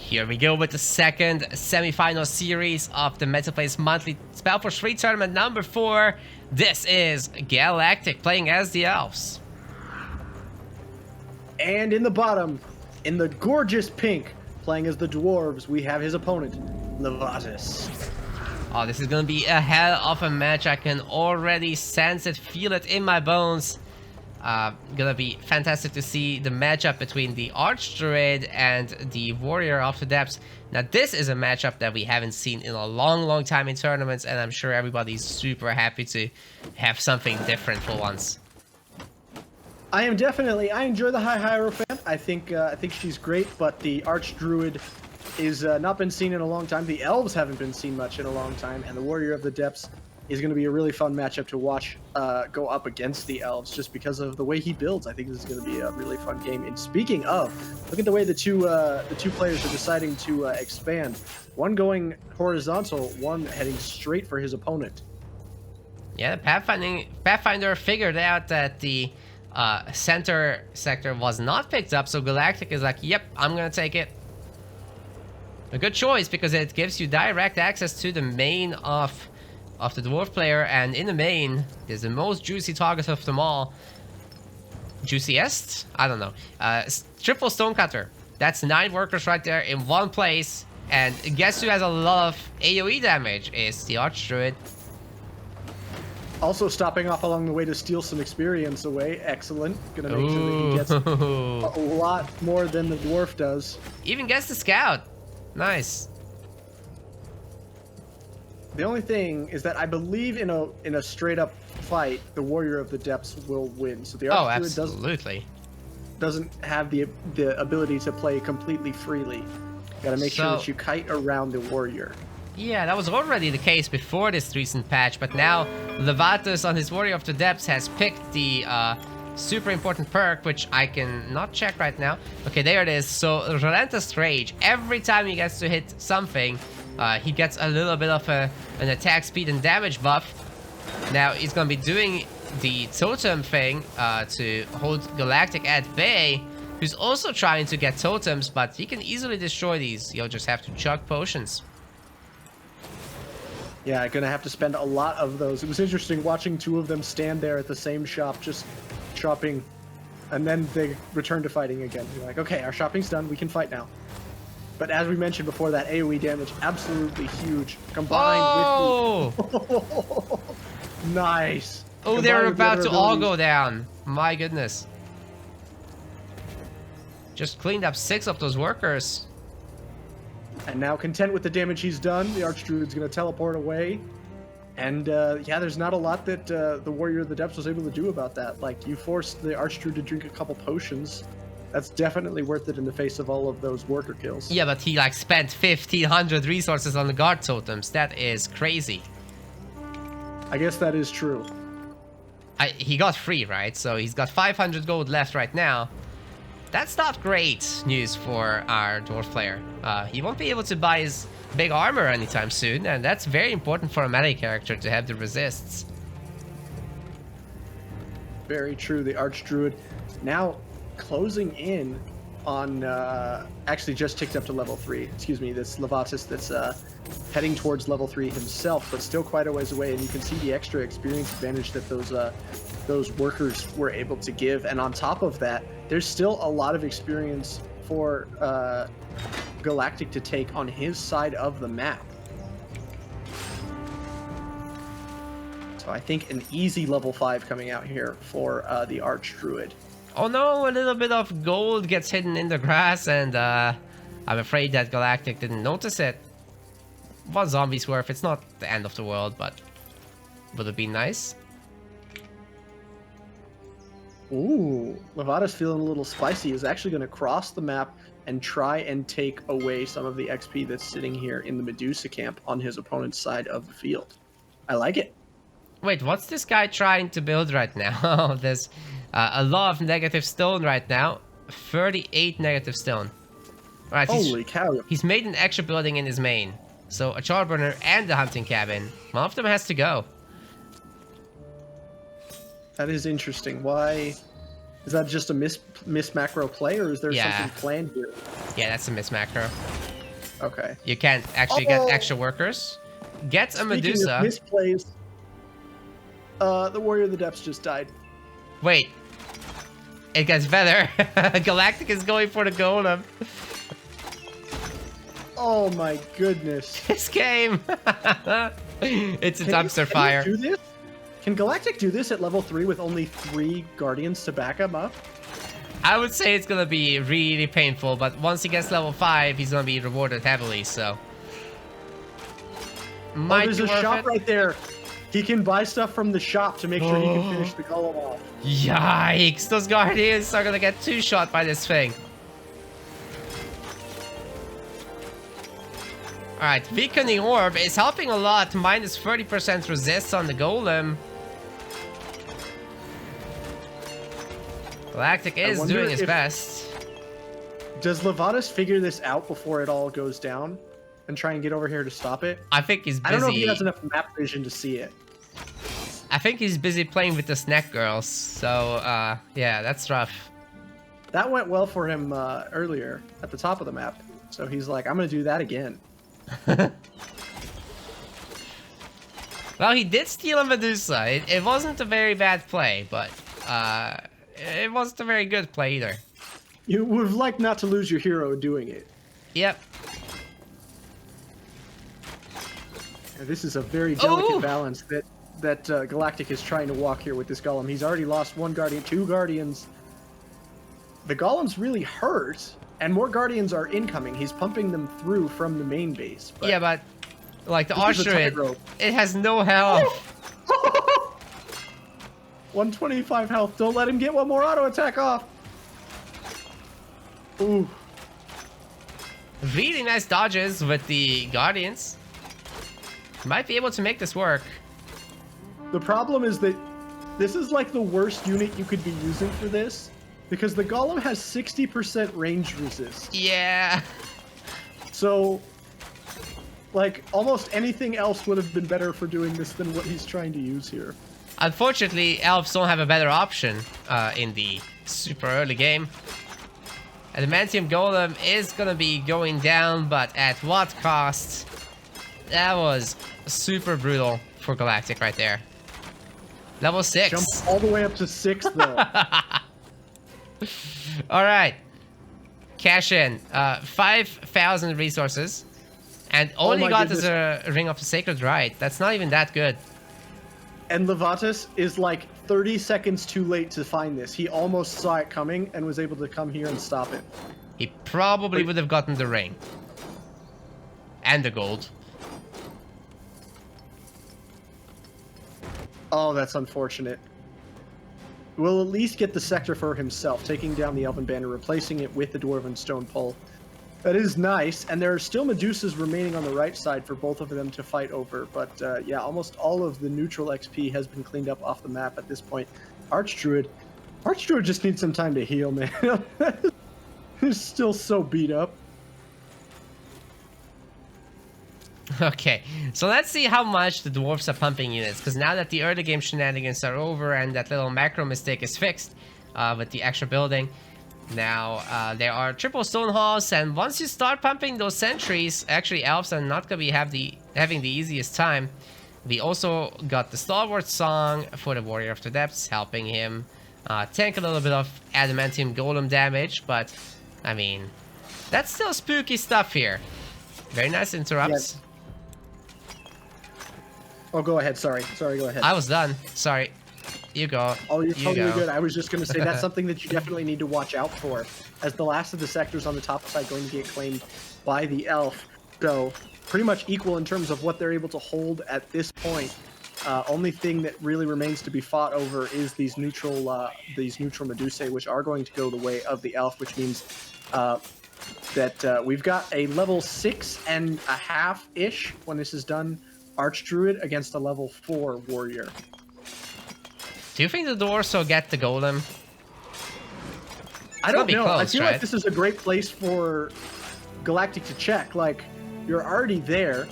Here we go with the second semi-final series of the MetaPlays Monthly SpellForce Free Tournament number 4. This is Galactic playing as the Elves. And in the bottom, in the gorgeous pink, playing as the Dwarves, we have his opponent, Levatus. Oh, this is gonna be a hell of a match. I can already sense it, feel it in my bones. Gonna be fantastic to see the matchup between the Archdruid and the Warrior of the Depths. Now, this is a matchup that we haven't seen in a long time in tournaments, and I'm sure everybody's super happy to have something different for once. I enjoy the Hierophant. I think she's great, but the Archdruid is not been seen in a long time. The Elves haven't been seen much in a long time, and the Warrior of the Depths is going to be a really fun matchup to watch go up against the Elves, just because of the way he builds. I think this is going to be a really fun game. And speaking of, look at the way the two players are deciding to expand. One going horizontal, one heading straight for his opponent. Yeah, Pathfinder figured out that the center sector was not picked up, so Galactic is like, yep, I'm going to take it. A good choice, because it gives you direct access to the main of the dwarf player, and in the main there's the most juicy target of them all. Juiciest? I don't know. Triple Stonecutter. That's 9 workers right there in one place, and guess who has a lot of AoE damage? Is the Archdruid. Also stopping off along the way to steal some experience away. Excellent. Gonna make sure that he gets a lot more than the dwarf does. Even gets the scout. Nice. The only thing is that I believe in a straight up fight, the Warrior of the Depths will win. So the Archdruid doesn't have the ability to play completely freely. Gotta make sure that you kite around the Warrior. Yeah, that was already the case before this recent patch, but now Levatus on his Warrior of the Depths has picked the super important perk, which I can not check right now. Okay, there it is. So Relentless Rage. Every time he gets to hit something, he gets a little bit of an attack speed and damage buff. Now he's gonna be doing the totem thing to hold Galactic at bay, who's also trying to get totems, but he can easily destroy these. You'll just have to chug potions. Yeah, gonna have to spend a lot of those. It was interesting watching 2 of them stand there at the same shop, just shopping, and then they return to fighting again. You're like, okay, our shopping's done, we can fight now. But as we mentioned before, that AoE damage, absolutely huge. Combined with the... Nice. Oh, they're about to all go down. My goodness. Just cleaned up 6 of those workers. And now, content with the damage he's done, the Archdruid's going to teleport away. And, yeah, there's not a lot that the Warrior of the Depths was able to do about that. Like, you forced the Archdruid to drink a couple potions. That's definitely worth it in the face of all of those worker kills. Yeah, but he, like, spent 1,500 resources on the guard totems. That is crazy. I guess that is true. He got free, right? So he's got 500 gold left right now. That's not great news for our dwarf player. He won't be able to buy his big armor anytime soon, and that's very important for a melee character to have the resists. Very true. The Archdruid now closing in on actually just ticked up to level 3. Excuse me, this Levatus that's heading towards level 3 himself, but still quite a ways away, and you can see the extra experience advantage that those workers were able to give. And on top of that, there's still a lot of experience for Galactic to take on his side of the map. So I think an easy level 5 coming out here for the Archdruid. Oh no, a little bit of gold gets hidden in the grass, and I'm afraid that Galactic didn't notice it. What zombies worth? It's not the end of the world, but would it be nice? Ooh, Levatus feeling a little spicy. Is actually going to cross the map and try and take away some of the XP that's sitting here in the Medusa camp on his opponent's side of the field. I like it. Wait, what's this guy trying to build right now? There's a lot of negative stone right now. 38 negative stone. Alright, holy cow. He's made an extra building in his main. So a charburner and the hunting cabin. One of them has to go. That is interesting. Why? Is that just a miss macro play, or is there something planned here? Yeah, that's a miss macro. Okay. You can't actually get extra workers. Get a Medusa. Speaking of misplays, the Warrior of the Depths just died. Wait. It gets better. Galactic is going for the golem. Oh my goodness. This game. It's a dumpster fire. Can you do this? Can Galactic do this at level 3 with only 3 Guardians to back him up? I would say it's gonna be really painful, but once he gets level 5, he's gonna be rewarded heavily, so. Oh, there's a shop right there. He can buy stuff from the shop to make sure he can finish the golem off. Yikes! Those Guardians are gonna get 2-shot by this thing. Alright, Weakening Orb is helping a lot. Minus 30% resist on the golem. Galactic is doing his best. Does Levatus figure this out before it all goes down and try and get over here to stop it? I think he's busy. I don't know if he has enough map vision to see it. I think he's busy playing with the snack girls. So, yeah, that's rough. That went well for him earlier at the top of the map. So he's like, I'm going to do that again. Well, he did steal a Medusa. It wasn't a very bad play, but it wasn't a very good play either. You would have liked not to lose your hero doing it. Yep. And this is a very delicate balance that Galactic is trying to walk here with this golem. He's already lost 1 guardian, 2 guardians. The golem's really hurt, and more guardians are incoming. He's pumping them through from the main base. But yeah, but like the Archer, it has no Oh! health. 125 health. Don't let him get one more auto attack off. Ooh. Really nice dodges with the Guardians. Might be able to make this work. The problem is that this is like the worst unit you could be using for this, because the golem has 60% range resist. Yeah. So, like, almost anything else would have been better for doing this than what he's trying to use here. Unfortunately, elves don't have a better option in the super early game. Adamantium Golem is gonna be going down, but at what cost? That was super brutal for Galactic right there. Level 6. Jump all the way up to 6, though. Alright. Cash in. 5,000 resources. And all he got is a Ring of the Sacred Rite. That's not even that good. And Levatus is like 30 seconds too late to find this. He almost saw it coming and was able to come here and stop it. He probably would have gotten the ring. And the gold. Oh, that's unfortunate. We'll at least get the sector for himself, taking down the Elven Banner, replacing it with the Dwarven Stone Pole. That is nice, and there are still Medusas remaining on the right side for both of them to fight over, but yeah, almost all of the neutral XP has been cleaned up off the map at this point. Archdruid just needs some time to heal, man. He's still so beat up. Okay, so let's see how much the dwarves are pumping units, because now that the early game shenanigans are over and that little macro mistake is fixed with the extra building, now there are triple stone halls, and once you start pumping those sentries, actually elves are not going to be having the easiest time. We also got the Stalwart Song for the Warrior of the Depths, helping him tank a little bit of Adamantium Golem damage, but I mean, that's still spooky stuff here. Very nice interrupts. Yes. Oh, go ahead. Sorry, go ahead. I was done. Sorry. You go. Oh, you're totally good. I was just going to say that's something that you definitely need to watch out for, as the last of the sectors on the top side going to get claimed by the elf. So pretty much equal in terms of what they're able to hold at this point. Only thing that really remains to be fought over is these neutral Medusae, which are going to go the way of the elf, which means that we've got a level 6.5-ish when this is done Archdruid against a level 4 warrior. Do you think the dwarves will get the golem? I don't know. Close, I feel right? like this is a great place for Galactic to check. Like, you're already there.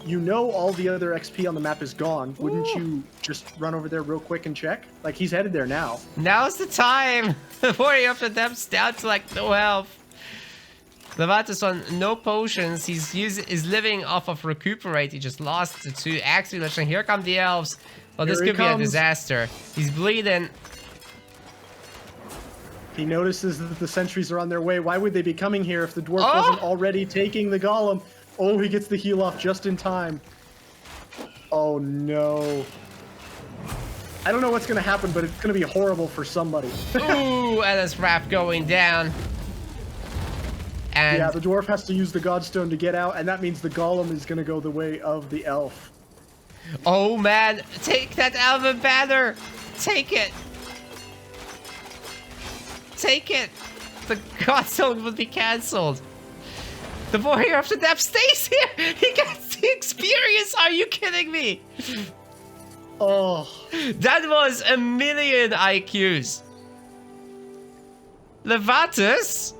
You know all the other XP on the map is gone. Wouldn't you just run over there real quick and check? Like, he's headed there now. Now's the time! The Warrior of the Depths down to like no health. Levatus on no potions. Is living off of recuperate. He just lost the 2 axe wielders, and here come the elves. Well, this could be a disaster. He's bleeding. He notices that the sentries are on their way. Why would they be coming here if the dwarf wasn't already taking the golem? Oh, he gets the heal off just in time. Oh no. I don't know what's gonna happen, but it's gonna be horrible for somebody. Ooh, and this wrap going down. And yeah, the dwarf has to use the godstone to get out, and that means the golem is gonna go the way of the elf. Oh man, take that elven banner! Take it! Take it! The godstone will be cancelled. The warrior of the depth stays here! He gets the experience! Are you kidding me? Oh. That was 1,000,000 IQs. Levatus?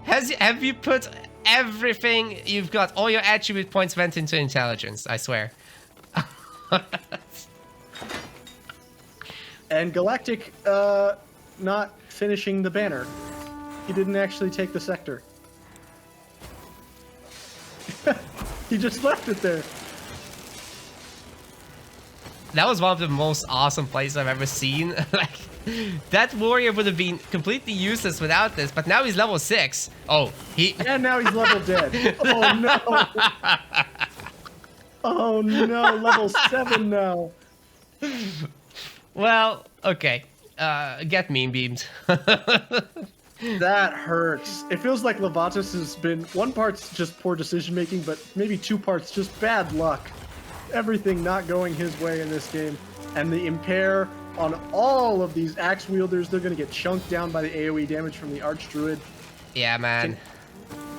Have you put everything you've got? All your attribute points went into intelligence, I swear. And Galactic, not finishing the banner. He didn't actually take the sector. He just left it there. That was one of the most awesome plays I've ever seen. Like, that warrior would have been completely useless without this, but now he's level 6. Oh, And now he's level dead. Oh no. Oh no, level 7 now. Well, okay. Get meme beamed. That hurts. It feels like Levatus has been, one part's just poor decision making, but maybe 2 parts just bad luck. Everything not going his way in this game. And the impair on all of these axe wielders, they're going to get chunked down by the AoE damage from the Archdruid. Yeah, man.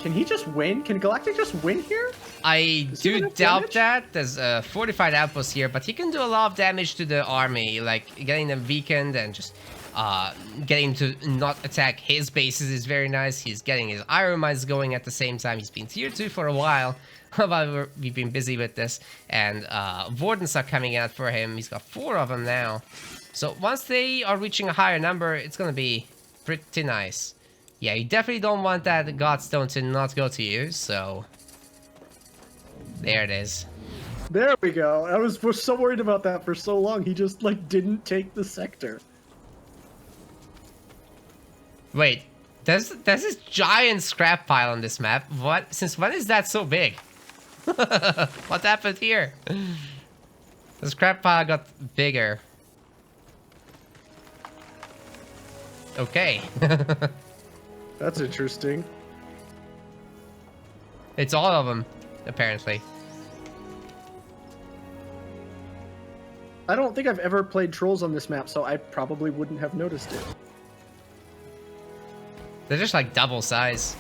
Can he just win? Can Galactic just win here? I do doubt that. There's a fortified outpost here, but he can do a lot of damage to the army, like getting them weakened and just getting to not attack his bases is very nice. He's getting his iron mines going at the same time. He's been tier 2 for a while. While we've been busy with this, and Wardens are coming out for him. He's got 4 of them now. So once they are reaching a higher number, it's gonna be pretty nice. Yeah, you definitely don't want that Godstone to not go to you, so... There it is. There we go. I was so worried about that for so long. He just, like, didn't take the sector. Wait, there's this giant scrap pile on this map. What? Since when is that so big? What happened here? The scrap pile got bigger. Okay. That's interesting. It's all of them, apparently. I don't think I've ever played trolls on this map, so I probably wouldn't have noticed it. They're just like double size.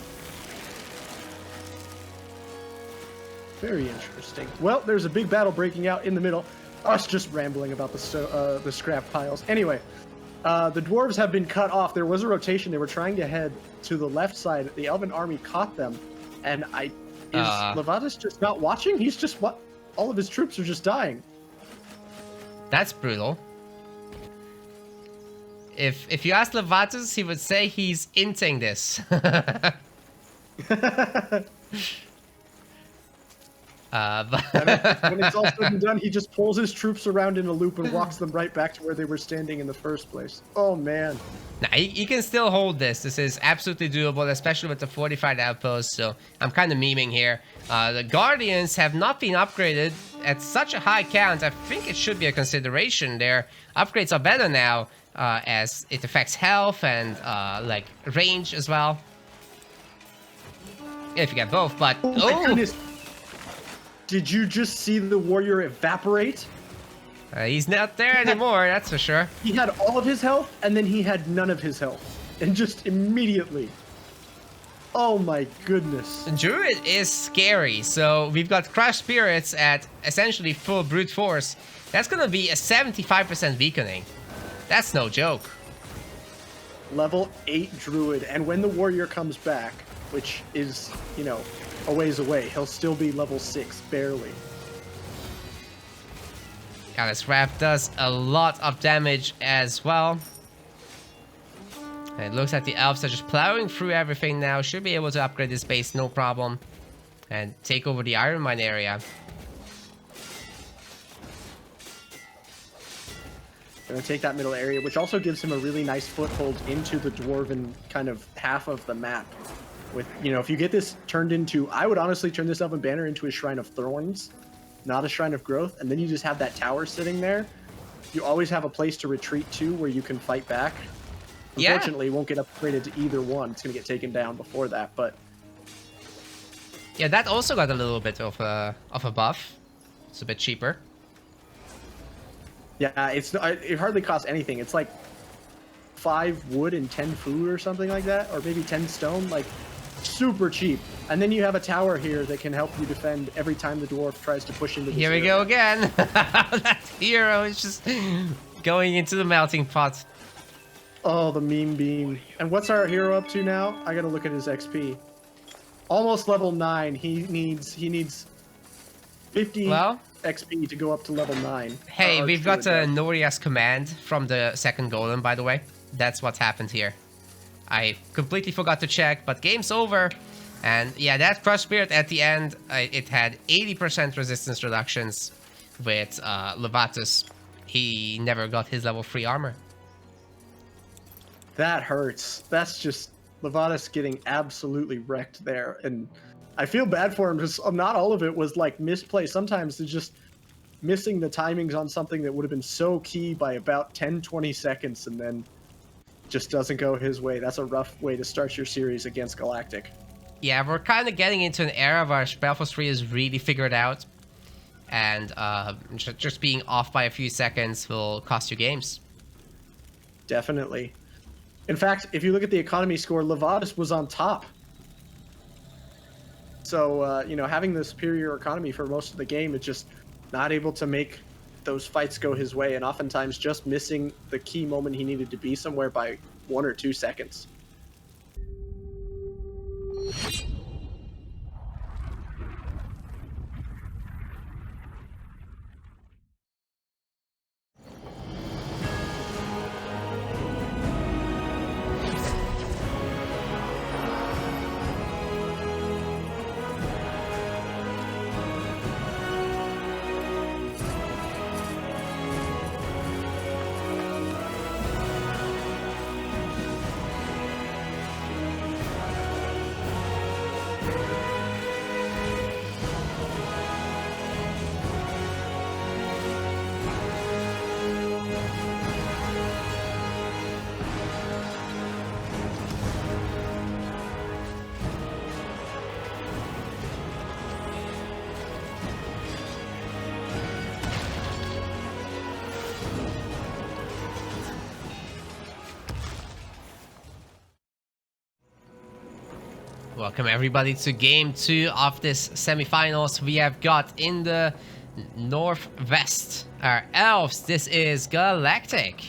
Very interesting. Well, there's a big battle breaking out in the middle. Us just rambling about the scrap piles. Anyway, the dwarves have been cut off. There was a rotation. They were trying to head to the left side. The elven army caught them. And is Levatus just not watching? He's just all of his troops are just dying. That's brutal. If you ask Levatus, he would say he's inting this. But when it's all said and done, he just pulls his troops around in a loop and walks them right back to where they were standing in the first place. Oh man. Nah, he can still hold this. This is absolutely doable, especially with the fortified outpost. So I'm kind of memeing here. The Guardians have not been upgraded at such a high count. I think it should be a consideration. Their upgrades are better now, as it affects health and like range as well. If you get both, but oh my goodness. Did you just see the warrior evaporate? He's not there anymore, that's for sure. He had all of his health, and then he had none of his health. And just immediately. Oh my goodness. Druid is scary, so we've got Crushed Spirits at essentially full brute force. That's gonna be a 75% weakening. That's no joke. Level 8 Druid, and when the warrior comes back, which is, you know, a ways away, he'll still be level 6, barely. Yeah, this wrap does a lot of damage as well. And it looks like the elves are just plowing through everything now. Should be able to upgrade this base, no problem. And take over the iron mine area. Gonna take that middle area, which also gives him a really nice foothold into the dwarven kind of half of the map. With, you know, if you get this turned into, I would honestly turn this Elven Banner into a Shrine of Thorns, not a Shrine of Growth, and then you just have that tower sitting there. You always have a place to retreat to where you can fight back. Unfortunately, it won't get upgraded to either one. It's gonna get taken down before that, but... Yeah, that also got a little bit of a buff. It's a bit cheaper. Yeah, it hardly costs anything. It's like 5 wood and 10 food or something like that, or maybe 10 stone, like super cheap. And then you have a tower here that can help you defend every time the dwarf tries to push into the Here we go again. That hero is just going into the melting pot. Oh, the meme beam. And what's our hero up to now? I gotta look at his XP. Almost level 9. He needs 50 XP to go up to level 9. Hey, we've got a Noria's command from the second golem, by the way. That's what happened here. I completely forgot to check, but game's over. And yeah, that Crush Spirit at the end, it had 80% resistance reductions with Levatus. He never got his level 3 armor. That hurts. That's just Levatus getting absolutely wrecked there. And I feel bad for him because not all of it was like misplay. Sometimes it's just missing the timings on something that would have been so key by about 10-20 seconds and then just doesn't go his way. That's a rough way to start your series against Galactic. Yeah, we're kind of getting into an era where SpellForce 3 is really figured out. And just being off by a few seconds will cost you games. Definitely. In fact, if you look at the economy score, Levatus was on top. So, you know, having the superior economy for most of the game, it's just not able to make those fights go his way, and oftentimes just missing the key moment he needed to be somewhere by 1 or 2 seconds. Welcome everybody to game 2 of this semifinals. We have got in the northwest our elves. This is Galactic.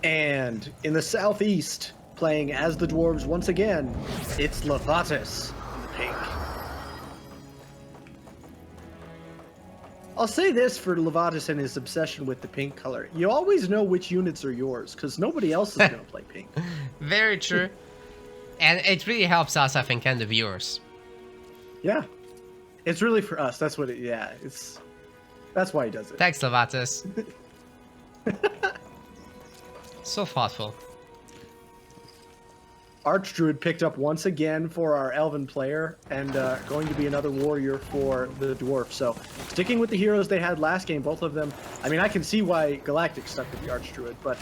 And in the southeast, playing as the dwarves once again, it's Levatus in the pink. I'll say this for Levatus and his obsession with the pink color. You always know which units are yours, because nobody else is going to play pink. Very true. And it really helps us, I think, and the viewers. Yeah. It's really for us. That's what that's why he does it. Thanks, Levatus. So thoughtful. Archdruid picked up once again for our Elven player, and going to be another warrior for the dwarf. So, sticking with the heroes they had last game, both of them. I mean, I can see why Galactic stuck with the Archdruid, but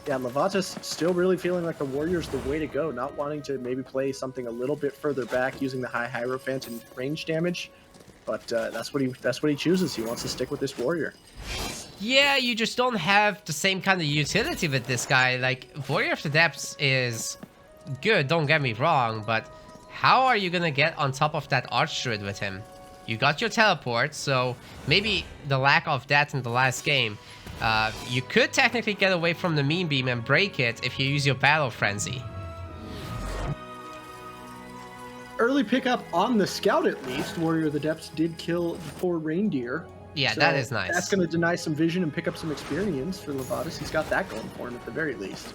yeah, Levatus still really feeling like the warrior's the way to go, not wanting to maybe play something a little bit further back using the high Hierophant and range damage. But that's what he chooses. He wants to stick with this warrior. Yeah, you just don't have the same kind of utility with this guy. Like, Warrior of the Depths is good, don't get me wrong, but how are you gonna get on top of that Archdruid with him? You got your teleport, so maybe the lack of that in the last game. You could technically get away from the Mean Beam and break it if you use your Battle Frenzy. Early pickup on the scout, at least. Warrior of the Depths did kill the 4 reindeer. Yeah, So that is nice. That's going to deny some vision and pick up some experience for Levatus. He's got that going for him at the very least.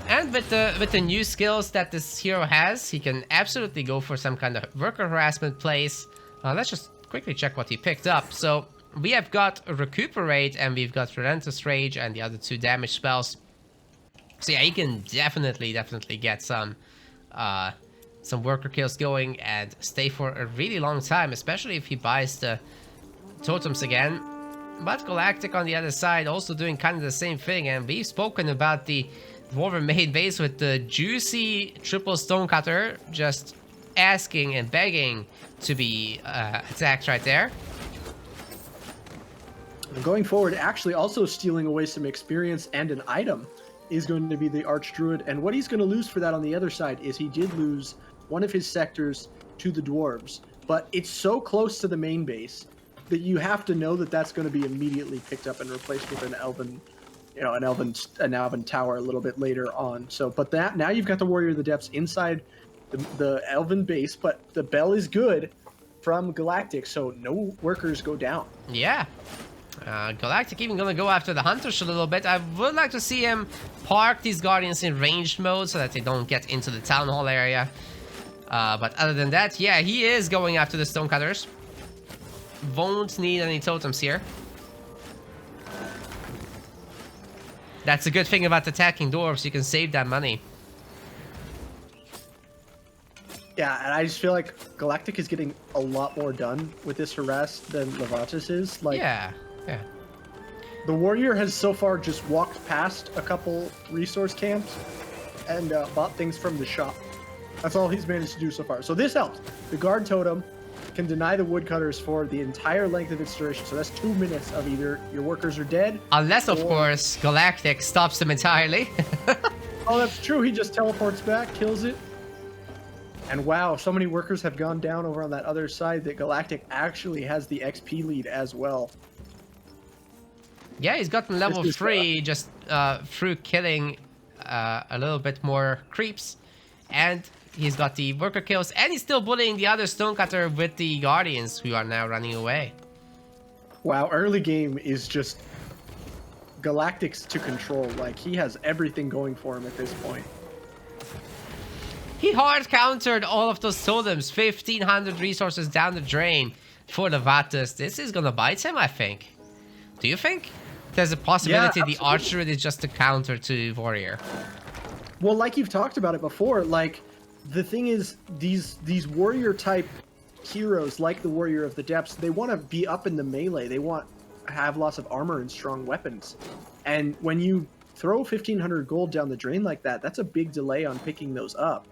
And with the new skills that this hero has, he can absolutely go for some kind of worker harassment plays. Let's just quickly check what he picked up. So we have got Recuperate, and we've got Relentless Rage, and the other 2 damage spells. So yeah, he can definitely get some worker kills going and stay for a really long time, especially if he buys the totems again. But Galactic on the other side also doing kind of the same thing, and we've spoken about the Dwarven main base with the juicy triple stonecutter just asking and begging to be attacked right there. And going forward, actually also stealing away some experience and an item is going to be the Archdruid. And what he's going to lose for that on the other side is he did lose one of his sectors to the dwarves, but it's so close to the main base that you have to know that that's going to be immediately picked up and replaced with an elven, an elven tower a little bit later on. So, but that now you've got the Warrior of the Depths inside the elven base, but the bell is good from Galactic, so no workers go down. Yeah. Galactic even gonna go after the hunters a little bit. I would like to see him park these guardians in ranged mode so that they don't get into the town hall area. But other than that, yeah, he is going after the stonecutters. Won't need any totems here. That's a good thing about attacking dwarves, you can save that money. Yeah, and I just feel like Galactic is getting a lot more done with this harass than Levatus is. Like, yeah. The warrior has so far just walked past a couple resource camps and bought things from the shop. That's all he's managed to do so far. So this helps. The guard totem can deny the woodcutters for the entire length of its duration. So that's 2 minutes of either your workers are dead. Unless, of course, Galactic stops them entirely. Oh, that's true. He just teleports back, kills it. And wow, so many workers have gone down over on that other side that Galactic actually has the XP lead as well. Yeah, he's gotten level 3 just through killing a little bit more creeps. And he's got the worker kills, and he's still bullying the other stonecutter with the guardians who are now running away. Wow, early game is just Galactic's to control. Like, he has everything going for him at this point. He hard countered all of those totems, 1,500 resources down the drain for Levatus. This is gonna bite him, I think. Do you think? There's a possibility the Archer is just a counter to Warrior. Well, like you've talked about it before, like, the thing is, these warrior-type heroes, like the Warrior of the Depths, they want to be up in the melee. They want to have lots of armor and strong weapons. And when you throw 1,500 gold down the drain like that, that's a big delay on picking those up.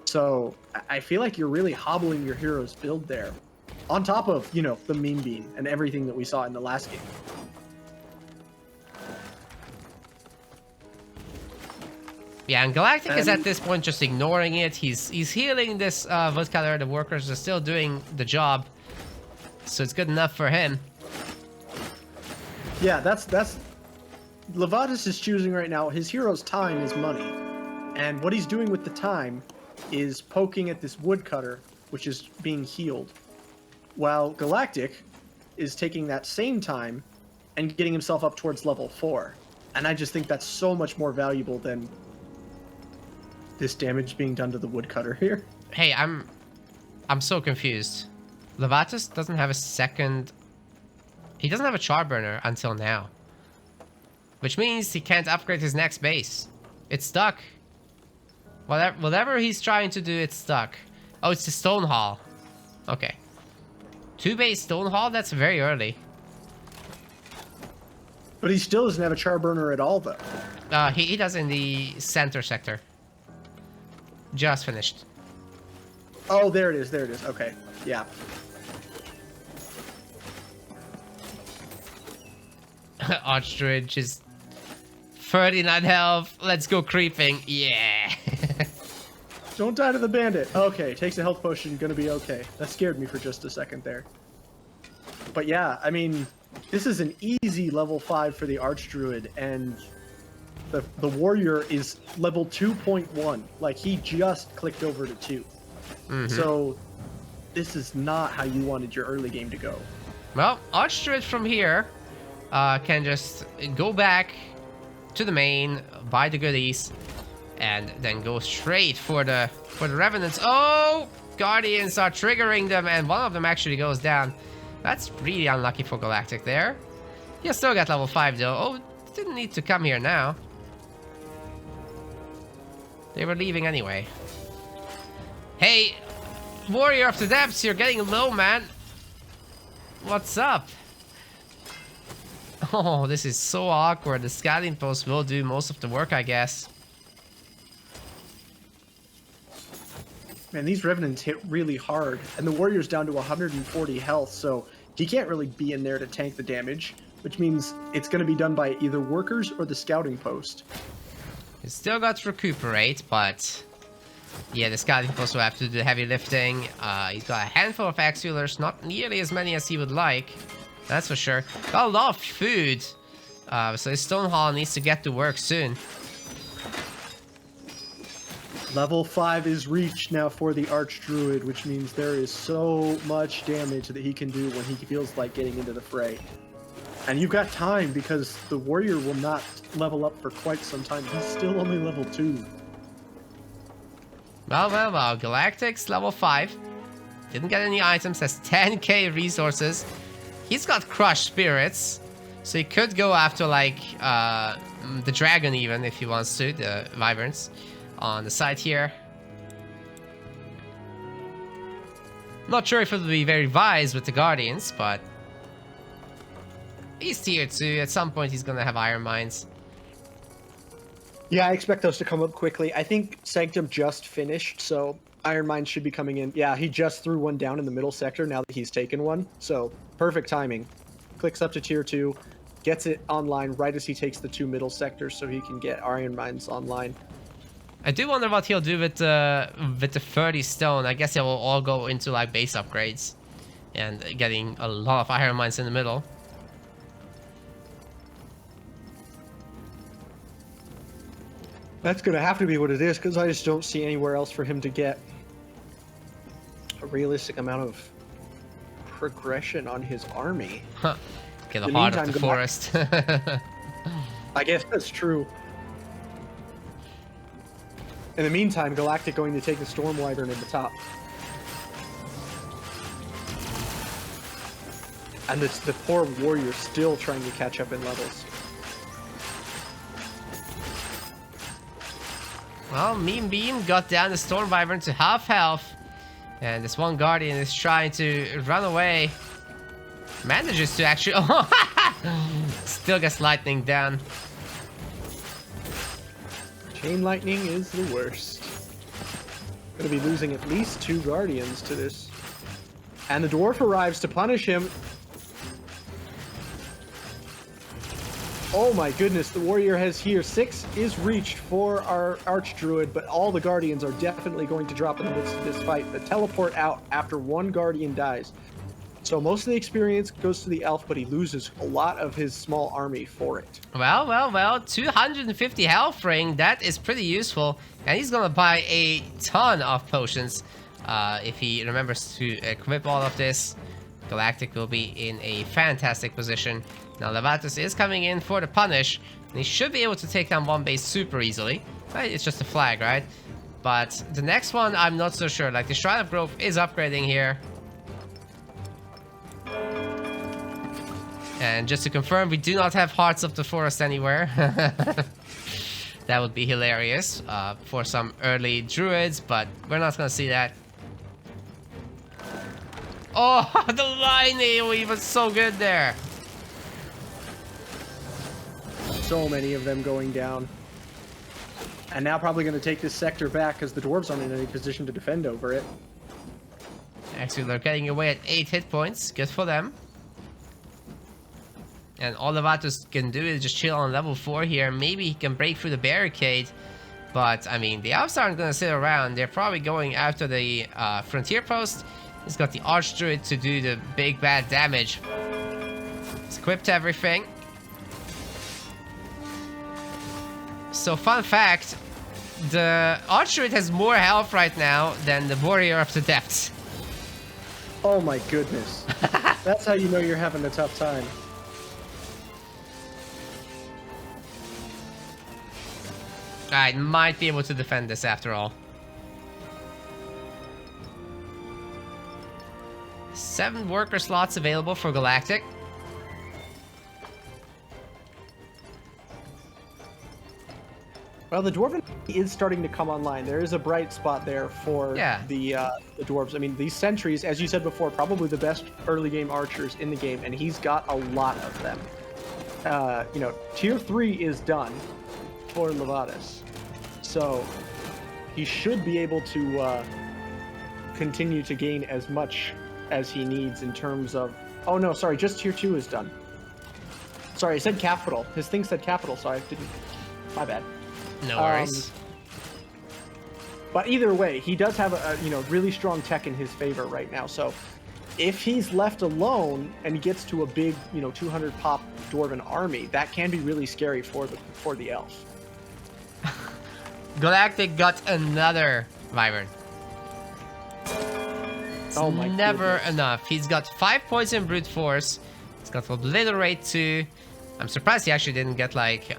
So I feel like you're really hobbling your hero's build there. On top of, the meme beam and everything that we saw in the last game. Yeah, and Galactic is at this point just ignoring it. He's healing this woodcutter. The workers are still doing the job, so it's good enough for him. Yeah, that's Levatus is choosing right now. His hero's time is money, and what he's doing with the time is poking at this woodcutter, which is being healed, while Galactic is taking that same time and getting himself up towards level 4. And I just think that's so much more valuable than this damage being done to the woodcutter here. Hey, I'm so confused. Levatus doesn't have a second... He doesn't have a Charburner until now. Which means he can't upgrade his next base. It's stuck. Whatever he's trying to do, it's stuck. Oh, it's the Stone Hall. Okay. 2-base Stone Hall? That's very early. But he still doesn't have a Charburner at all, though. He does in the center sector. Just finished. Oh, there it is. There it is. Okay. Yeah. Archdruid is 39 health. Let's go creeping. Yeah. Don't die to the bandit. Okay, takes a health potion. Gonna be okay. That scared me for just a second there. But yeah, I mean, this is an easy level 5 for the Archdruid, and the warrior is level 2.1. Like, he just clicked over to 2. Mm-hmm. So this is not how you wanted your early game to go. Well, Archdruid from here can just go back to the main, buy the goodies, and then go straight for the Revenants. Oh! Guardians are triggering them, and one of them actually goes down. That's really unlucky for Galactic there. He still got level 5 though. Oh, didn't need to come here now. They were leaving anyway. Hey, Warrior of the Depths, you're getting low, man. What's up? Oh, this is so awkward. The scouting post will do most of the work, I guess. Man, these Revenants hit really hard, and the Warrior's down to 140 health, so he can't really be in there to tank the damage, which means it's going to be done by either workers or the scouting post. He's still got to recuperate, but yeah, the scouting post will have to do the heavy lifting. He's got a handful of Axulers, not nearly as many as he would like, that's for sure. Got a lot of food, so his Stone Hall needs to get to work soon. Level 5 is reached now for the Archdruid, which means there is so much damage that he can do when he feels like getting into the fray. And you've got time, because the Warrior will not level up for quite some time. He's still only level 2. Well, Galactic's level 5. Didn't get any items, has 10k resources. He's got crushed spirits, so he could go after, like, the dragon even, if he wants to, the Wyverns. On the side here. Not sure if it will be very wise with the Guardians, but he's tier 2. At some point he's gonna have Iron Mines. Yeah, I expect those to come up quickly. I think Sanctum just finished, so Iron Mines should be coming in. Yeah, he just threw one down in the middle sector now that he's taken one, so perfect timing. Clicks up to tier 2, gets it online right as he takes the 2 middle sectors so he can get Iron Mines online. I do wonder what he'll do with the 30 stone. I guess it will all go into like base upgrades and getting a lot of Iron Mines in the middle. That's gonna have to be what it is, because I just don't see anywhere else for him to get a realistic amount of progression on his army. Huh. Get the heart of the forest. I guess that's true. In the meantime, Galactic going to take the Storm Wyvern in the top. And it's the poor Warrior still trying to catch up in levels. Well, Mean Beam got down the Storm Wyvern to half health. And this one Guardian is trying to run away. Manages to actually... Still gets lightning down. Chain Lightning is the worst. Gonna be losing at least 2 Guardians to this. And the Dwarf arrives to punish him. Oh my goodness, the Warrior has here. 6 is reached for our Archdruid, but all the Guardians are definitely going to drop in the midst of this fight. The teleport out after 1 Guardian dies. So most of the experience goes to the Elf, but he loses a lot of his small army for it. Well, 250 health ring, that is pretty useful. And he's gonna buy a ton of potions if he remembers to equip all of this. Galactic will be in a fantastic position. Now Levatus is coming in for the punish, and he should be able to take down one base super easily. Right? It's just a flag, right? But the next one, I'm not so sure. Like, the Shrine of Growth is upgrading here. And just to confirm, we do not have Hearts of the Forest anywhere. That would be hilarious for some early druids, but we're not gonna see that. Oh, the line AoE was so good there. So many of them going down. And now probably going to take this sector back because the Dwarves aren't in any position to defend over it. Actually, they're getting away at 8 hit points. Good for them. And all Levatus can do is just chill on level 4 here. Maybe he can break through the barricade. But, I mean, the Elves aren't going to sit around. They're probably going after the Frontier Post. He's got the Archdruid to do the big bad damage. He's equipped everything. So, fun fact, the Archdruid has more health right now than the Warrior of the Depths. Oh my goodness. That's how you know you're having a tough time. I might be able to defend this after all. 7 worker slots available for Galactic. Well, the Dwarven is starting to come online. There is a bright spot there for the Dwarves. I mean, these sentries, as you said before, probably the best early game archers in the game, and he's got a lot of them. You know, tier 3 is done for Levatus, so he should be able to continue to gain as much as he needs in terms of... Oh no, sorry, just tier 2 is done. Sorry, I said capital. His thing said capital, so I didn't... My bad. No worries. But either way, he does have a you know, really strong tech in his favor right now. So if he's left alone and he gets to a big, you know, 200 pop Dwarven army, that can be really scary for the elf. Galactic got another Wyvern. Oh my Never goodness. enough. He's got 5 points in brute force. He's got Obliterate 2. I'm surprised he actually didn't get like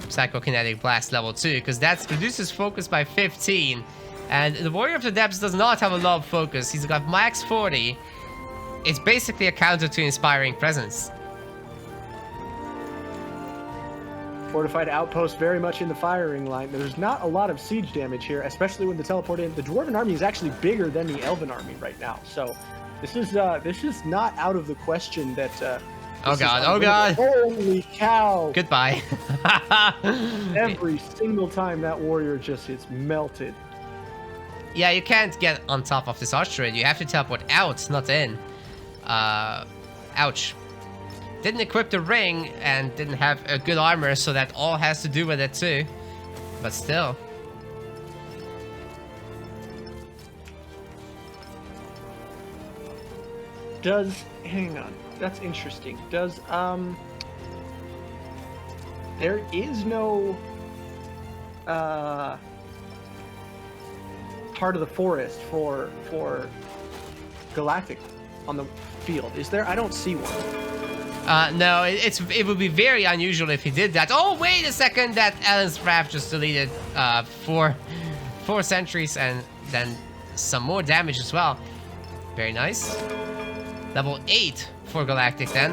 Psychokinetic Blast level 2, because that reduces focus by 15. And the Warrior of the Depths does not have a lot of focus. He's got max 40. It's basically a counter to Inspiring Presence. Fortified outpost very much in the firing line. There's not a lot of siege damage here, especially when the teleport in. The Dwarven army is actually bigger than the Elven army right now. So this is not out of the question that Oh god, oh god. Holy cow. Goodbye. Every single time that warrior just gets melted. Yeah, you can't get on top of this archer. You have to teleport out, not in. Ouch. Didn't equip the ring and didn't have a good armor, so that all has to do with it too. But still. Hang on. That's interesting. There is no Heart of the Forest for Galactic on the field, is there? I don't see one. No, it would be very unusual if he did that. Oh, wait a second, that Alan's Wrath just deleted 4 sentries and then some more damage as well. Very nice. Level 8 for Galactic then.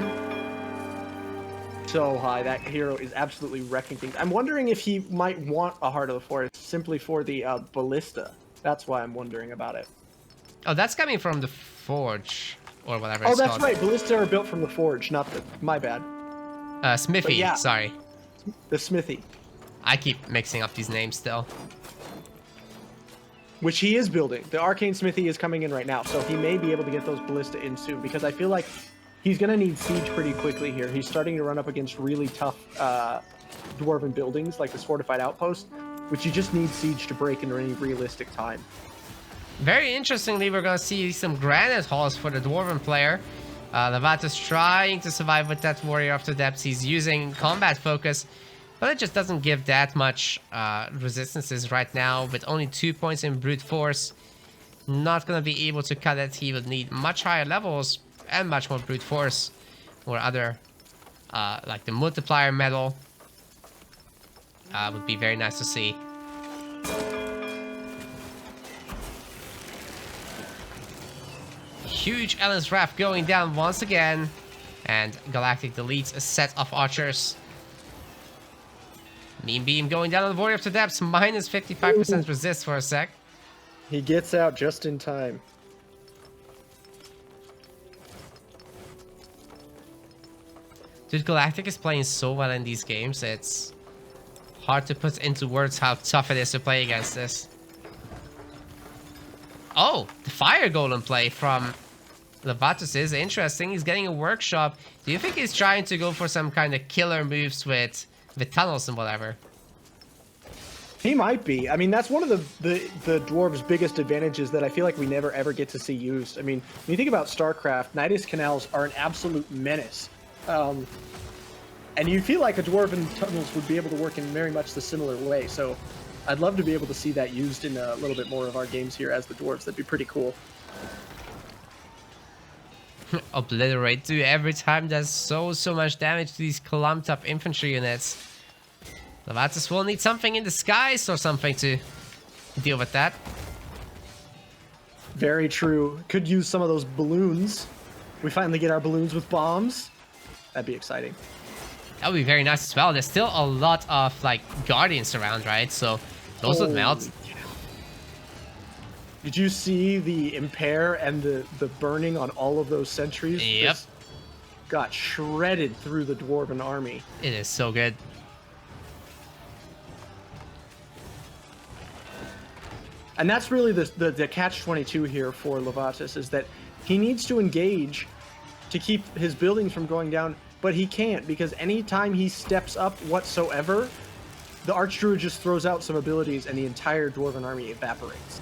So high, that hero is absolutely wrecking things. I'm wondering if he might want a Heart of the Forest simply for the ballista. That's why I'm wondering about it. Oh, that's coming from the Forge. Or whatever oh, it's that's called. right. Ballista are built from the Forge, not the... My bad. Smithy, yeah. Sorry. The Smithy. I keep mixing up these names still. Which he is building. The Arcane Smithy is coming in right now, so he may be able to get those Ballista in soon, because I feel like he's going to need Siege pretty quickly here. He's starting to run up against really tough Dwarven buildings, like this Fortified Outpost, which you just need Siege to break in any realistic time. Very interestingly, we're going to see some Granite Halls for the Dwarven player. Levatus trying to survive with that Warrior of the Depths. He's using Combat Focus, but it just doesn't give that much resistances right now. With only 2 points in Brute Force, not going to be able to cut it. He would need much higher levels and much more Brute Force or other, like the Multiplier Medal. Would be very nice to see. Huge Ellen's Wrath going down once again. And Galactic deletes a set of archers. Mean Beam going down on the Warrior of the Depths. Minus 55% resist for a sec. He gets out just in time. Dude, Galactic is playing so well in these games. It's hard to put into words how tough it is to play against this. Oh, the Fire Golem play from Levatus is interesting. He's getting a workshop. Do you think he's trying to go for some kind of killer moves with tunnels and whatever? He might be. I mean, that's one of the Dwarves' biggest advantages that I feel like we never ever get to see used. I mean, when you think about StarCraft, Nidus Canals are an absolute menace. And you feel like a Dwarven tunnels would be able to work in very much the similar way. So I'd love to be able to see that used in a little bit more of our games here as the Dwarves. That'd be pretty cool. Obliterate too. Every time does so much damage to these clumped up infantry units. Levatus will need something in the skies or something to deal with that. Very true. Could use some of those balloons. We finally get our balloons with bombs. That'd be exciting. That would be very nice as well. There's still a lot of like guardians around, right? So those would melt. Did you see the impair and the burning on all of those sentries? Yep. Just got shredded through the dwarven army. It is so good. And that's really the catch-22 here for Levatus, is that he needs to engage to keep his buildings from going down, but he can't, because anytime he steps up whatsoever, the Archdruid just throws out some abilities and the entire dwarven army evaporates.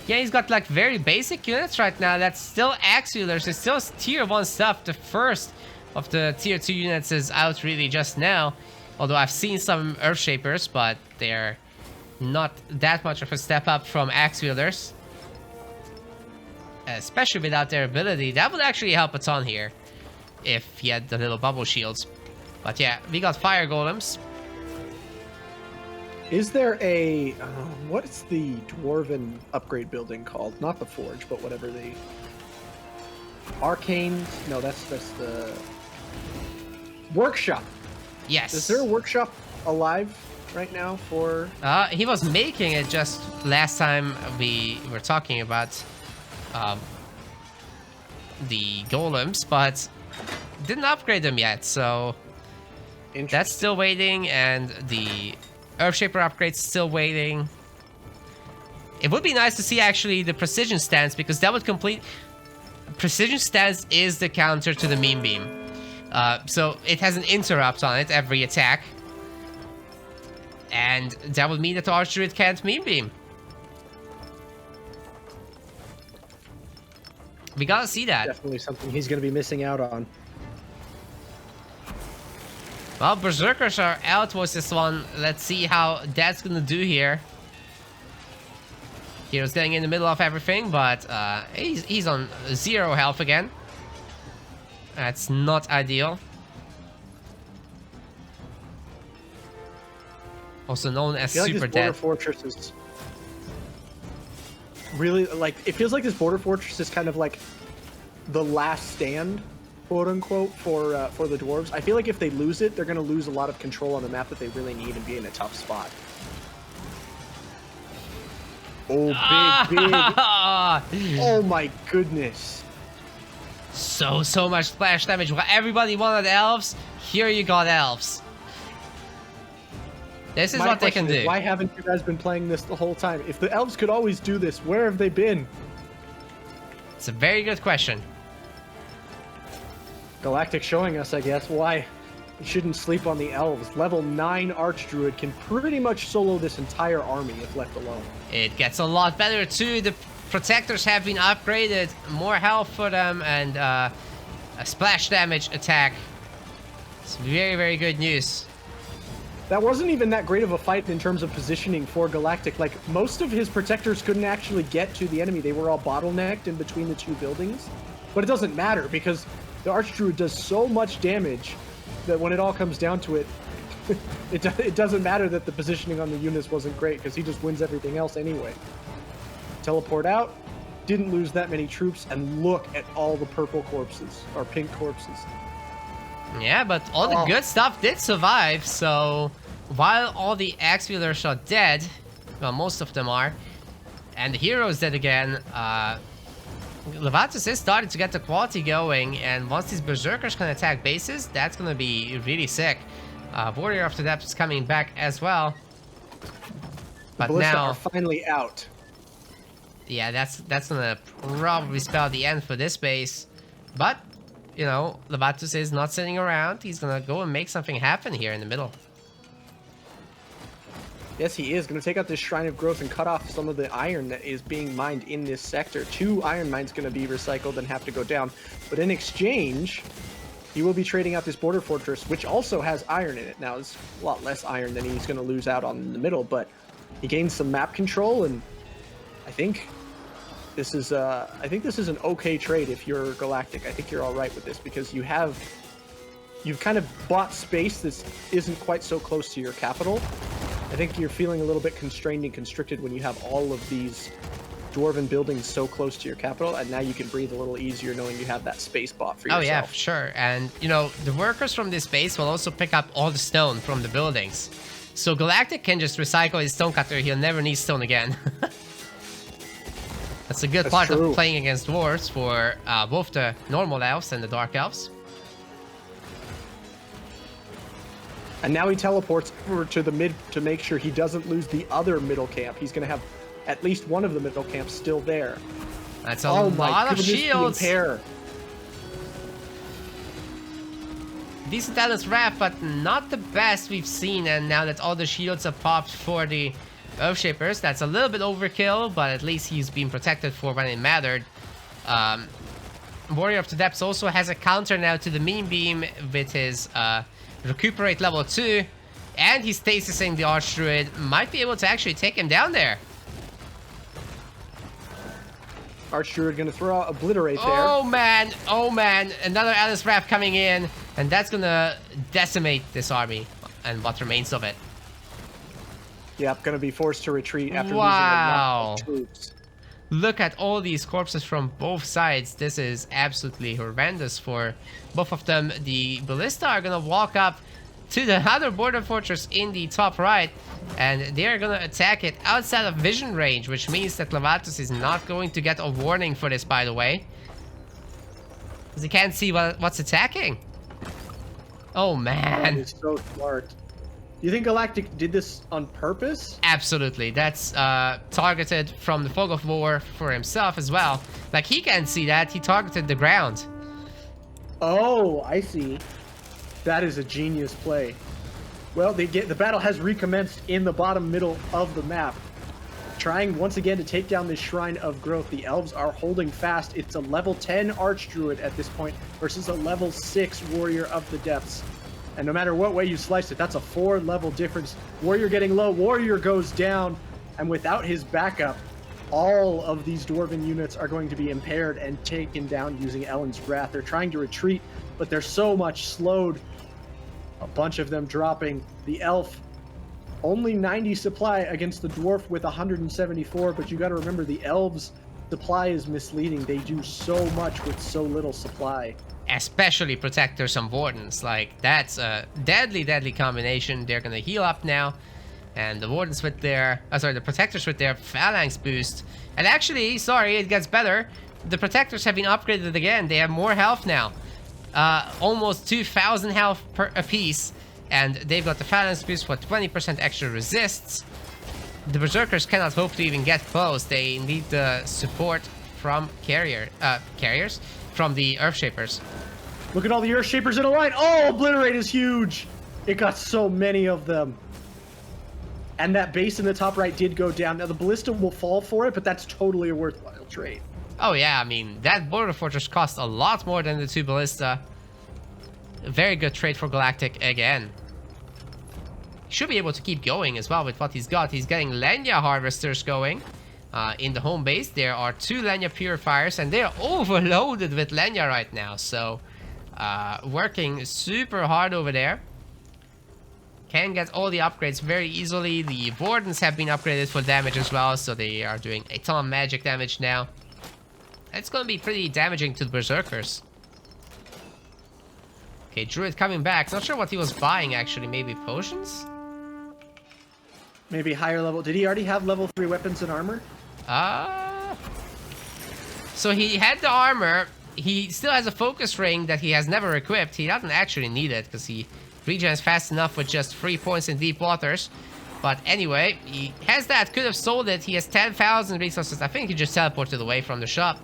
Yeah, he's got like very basic units right now. That's still Axulers. It's still tier 1 stuff. The first of the tier 2 units is out really just now. Although I've seen some Earthshapers, but they're not that much of a step up from Axe Wielders. Especially without their ability. That would actually help a ton here. If he had the little bubble shields. But yeah, we got Fire Golems. Is there a... what's the dwarven upgrade building called? Not the Forge, but whatever the... Arcane... No, that's the... Workshop. Yes. Is there a workshop alive right now for... He was making it just last time we were talking about the golems, but didn't upgrade them yet, so that's still waiting, and the Earthshaper upgrade's still waiting. It would be nice to see actually the precision stance, because that would complete... Precision stance is the counter to the meme beam. So it has an interrupt on it every attack. And that would mean that the Archdruid can't meme beam. We gotta see that. Definitely something he's going to be missing out on. Well, Berserkers are out with this one. Let's see how that's gonna do here. Hero's getting in the middle of everything, but he's on 0 health again. That's not ideal. Also known as super dead. Border fortress is really, like, it feels like this border fortress is kind of like the last stand, quote unquote, for the dwarves. I feel like if they lose it, they're going to lose a lot of control on the map that they really need and be in a tough spot. Oh, big. Oh my goodness. So much splash damage. Well, everybody wanted elves. Here you got elves. This is what they can do. Why haven't you guys been playing this the whole time? If the elves could always do this, where have they been? It's a very good question. Galactic showing us, I guess, why you shouldn't sleep on the elves. Level 9 Archdruid can pretty much solo this entire army if left alone. It gets a lot better too. The protectors have been upgraded. More health for them and a splash damage attack. It's very good news. That wasn't even that great of a fight in terms of positioning for Galactic. Like, most of his protectors couldn't actually get to the enemy. They were all bottlenecked in between the two buildings. But it doesn't matter, because the Archdruid does so much damage that when it all comes down to it, it doesn't matter that the positioning on the units wasn't great, because he just wins everything else anyway. Teleport out, didn't lose that many troops, and look at all the purple corpses, or pink corpses. Yeah, but all the good stuff did survive, so while all the Axe Wielders are dead, well, most of them are, and the hero's dead again, Levatus is starting to get the quality going, and once these Berserkers can attack bases, that's gonna be really sick. Warrior of the Depths is coming back as well. But Ballista now are finally out. Yeah, that's gonna probably spell the end for this base. But, you know, Levatus is not sitting around. He's gonna go and make something happen here in the middle. Yes, he is going to take out this Shrine of Growth and cut off some of the iron that is being mined in this sector. 2 iron mines going to be recycled and have to go down. But in exchange, he will be trading out this border fortress, which also has iron in it. Now, it's a lot less iron than he's going to lose out on in the middle, but he gains some map control, and I think This is, I think this is an okay trade if you're Galactic. I think you're all right with this because you've kind of bought space that isn't quite so close to your capital. I think you're feeling a little bit constrained and constricted when you have all of these dwarven buildings so close to your capital, and now you can breathe a little easier knowing you have that space bought for yourself. Oh yeah, for sure. And you know, the workers from this base will also pick up all the stone from the buildings. So Galactic can just recycle his stone cutter. He'll never need stone again. That's a good part of playing against dwarves for both the normal elves and the dark elves. And now he teleports over to the mid to make sure he doesn't lose the other middle camp. He's going to have at least one of the middle camps still there. That's a lot of shields. Decent Atlas Wrath, but not the best we've seen. And now that all the shields are popped for the Earthshapers, that's a little bit overkill, but at least he's been protected for when it mattered. Warrior of the Depths also has a counter now to the Mean Beam with his Recuperate level 2, and he's stasising the Archdruid. Might be able to actually take him down there. Archdruid gonna throw out Obliterate there. Oh man, another Atlas Wrath coming in, and that's gonna decimate this army and what remains of it. Yep, gonna be forced to retreat after losing a lot of troops. Look at all these corpses from both sides. This is absolutely horrendous for both of them. The Ballista are gonna walk up to the other border fortress in the top right, and they're gonna attack it outside of vision range, which means that Levatus is not going to get a warning for this, by the way, because he can't see what's attacking. Oh man, he's so smart. You think Galactic did this on purpose? Absolutely. That's targeted from the Fog of War for himself as well. Like, he can't see that. He targeted the ground. Oh, I see. That is a genius play. Well, the battle has recommenced in the bottom middle of the map. Trying once again to take down this Shrine of Growth. The elves are holding fast. It's a level 10 Archdruid at this point versus a level 6 Warrior of the Depths. And no matter what way you slice it, that's a 4-level difference. Warrior getting low, Warrior goes down, and without his backup, all of these Dwarven units are going to be impaired and taken down using Ellen's Wrath. They're trying to retreat, but they're so much slowed. A bunch of them dropping. The Elf, only 90 supply against the Dwarf with 174, but you gotta remember the Elves' supply is misleading. They do so much with so little supply. Especially Protectors and Wardens. Like, that's a deadly combination. They're gonna heal up now, and the Wardens with their the Protectors with their Phalanx boost. And actually, sorry, it gets better. The Protectors have been upgraded again. They have more health now, almost 2,000 health per apiece, and they've got the Phalanx boost for 20% extra resists. The Berserkers cannot hope to even get close. They need the support from carriers from the Earthshapers. Look at all the Earthshapers in a line. Oh, Obliterate is huge. It got so many of them. And that base in the top right did go down. Now the Ballista will fall for it, but that's totally a worthwhile trade. Oh yeah, I mean, that border fortress cost a lot more than the 2 Ballista. A very good trade for Galactic again. He should be able to keep going as well with what he's got. He's getting Lenya Harvesters going. In the home base, there are 2 Lenya Purifiers, and they are overloaded with Lenya right now. So, working super hard over there. Can get all the upgrades very easily. The Wardens have been upgraded for damage as well, so they are doing a ton of magic damage now. It's going to be pretty damaging to the Berserkers. Okay, Druid coming back. Not sure what he was buying, actually. Maybe potions? Maybe higher level. Did he already have level 3 weapons and armor? So he had the armor. He still has a focus ring that he has never equipped. He doesn't actually need it because he regens fast enough with just 3 points in deep waters. But anyway, he has that. Could have sold it. He has 10,000 resources. I think he just teleported away from the shop.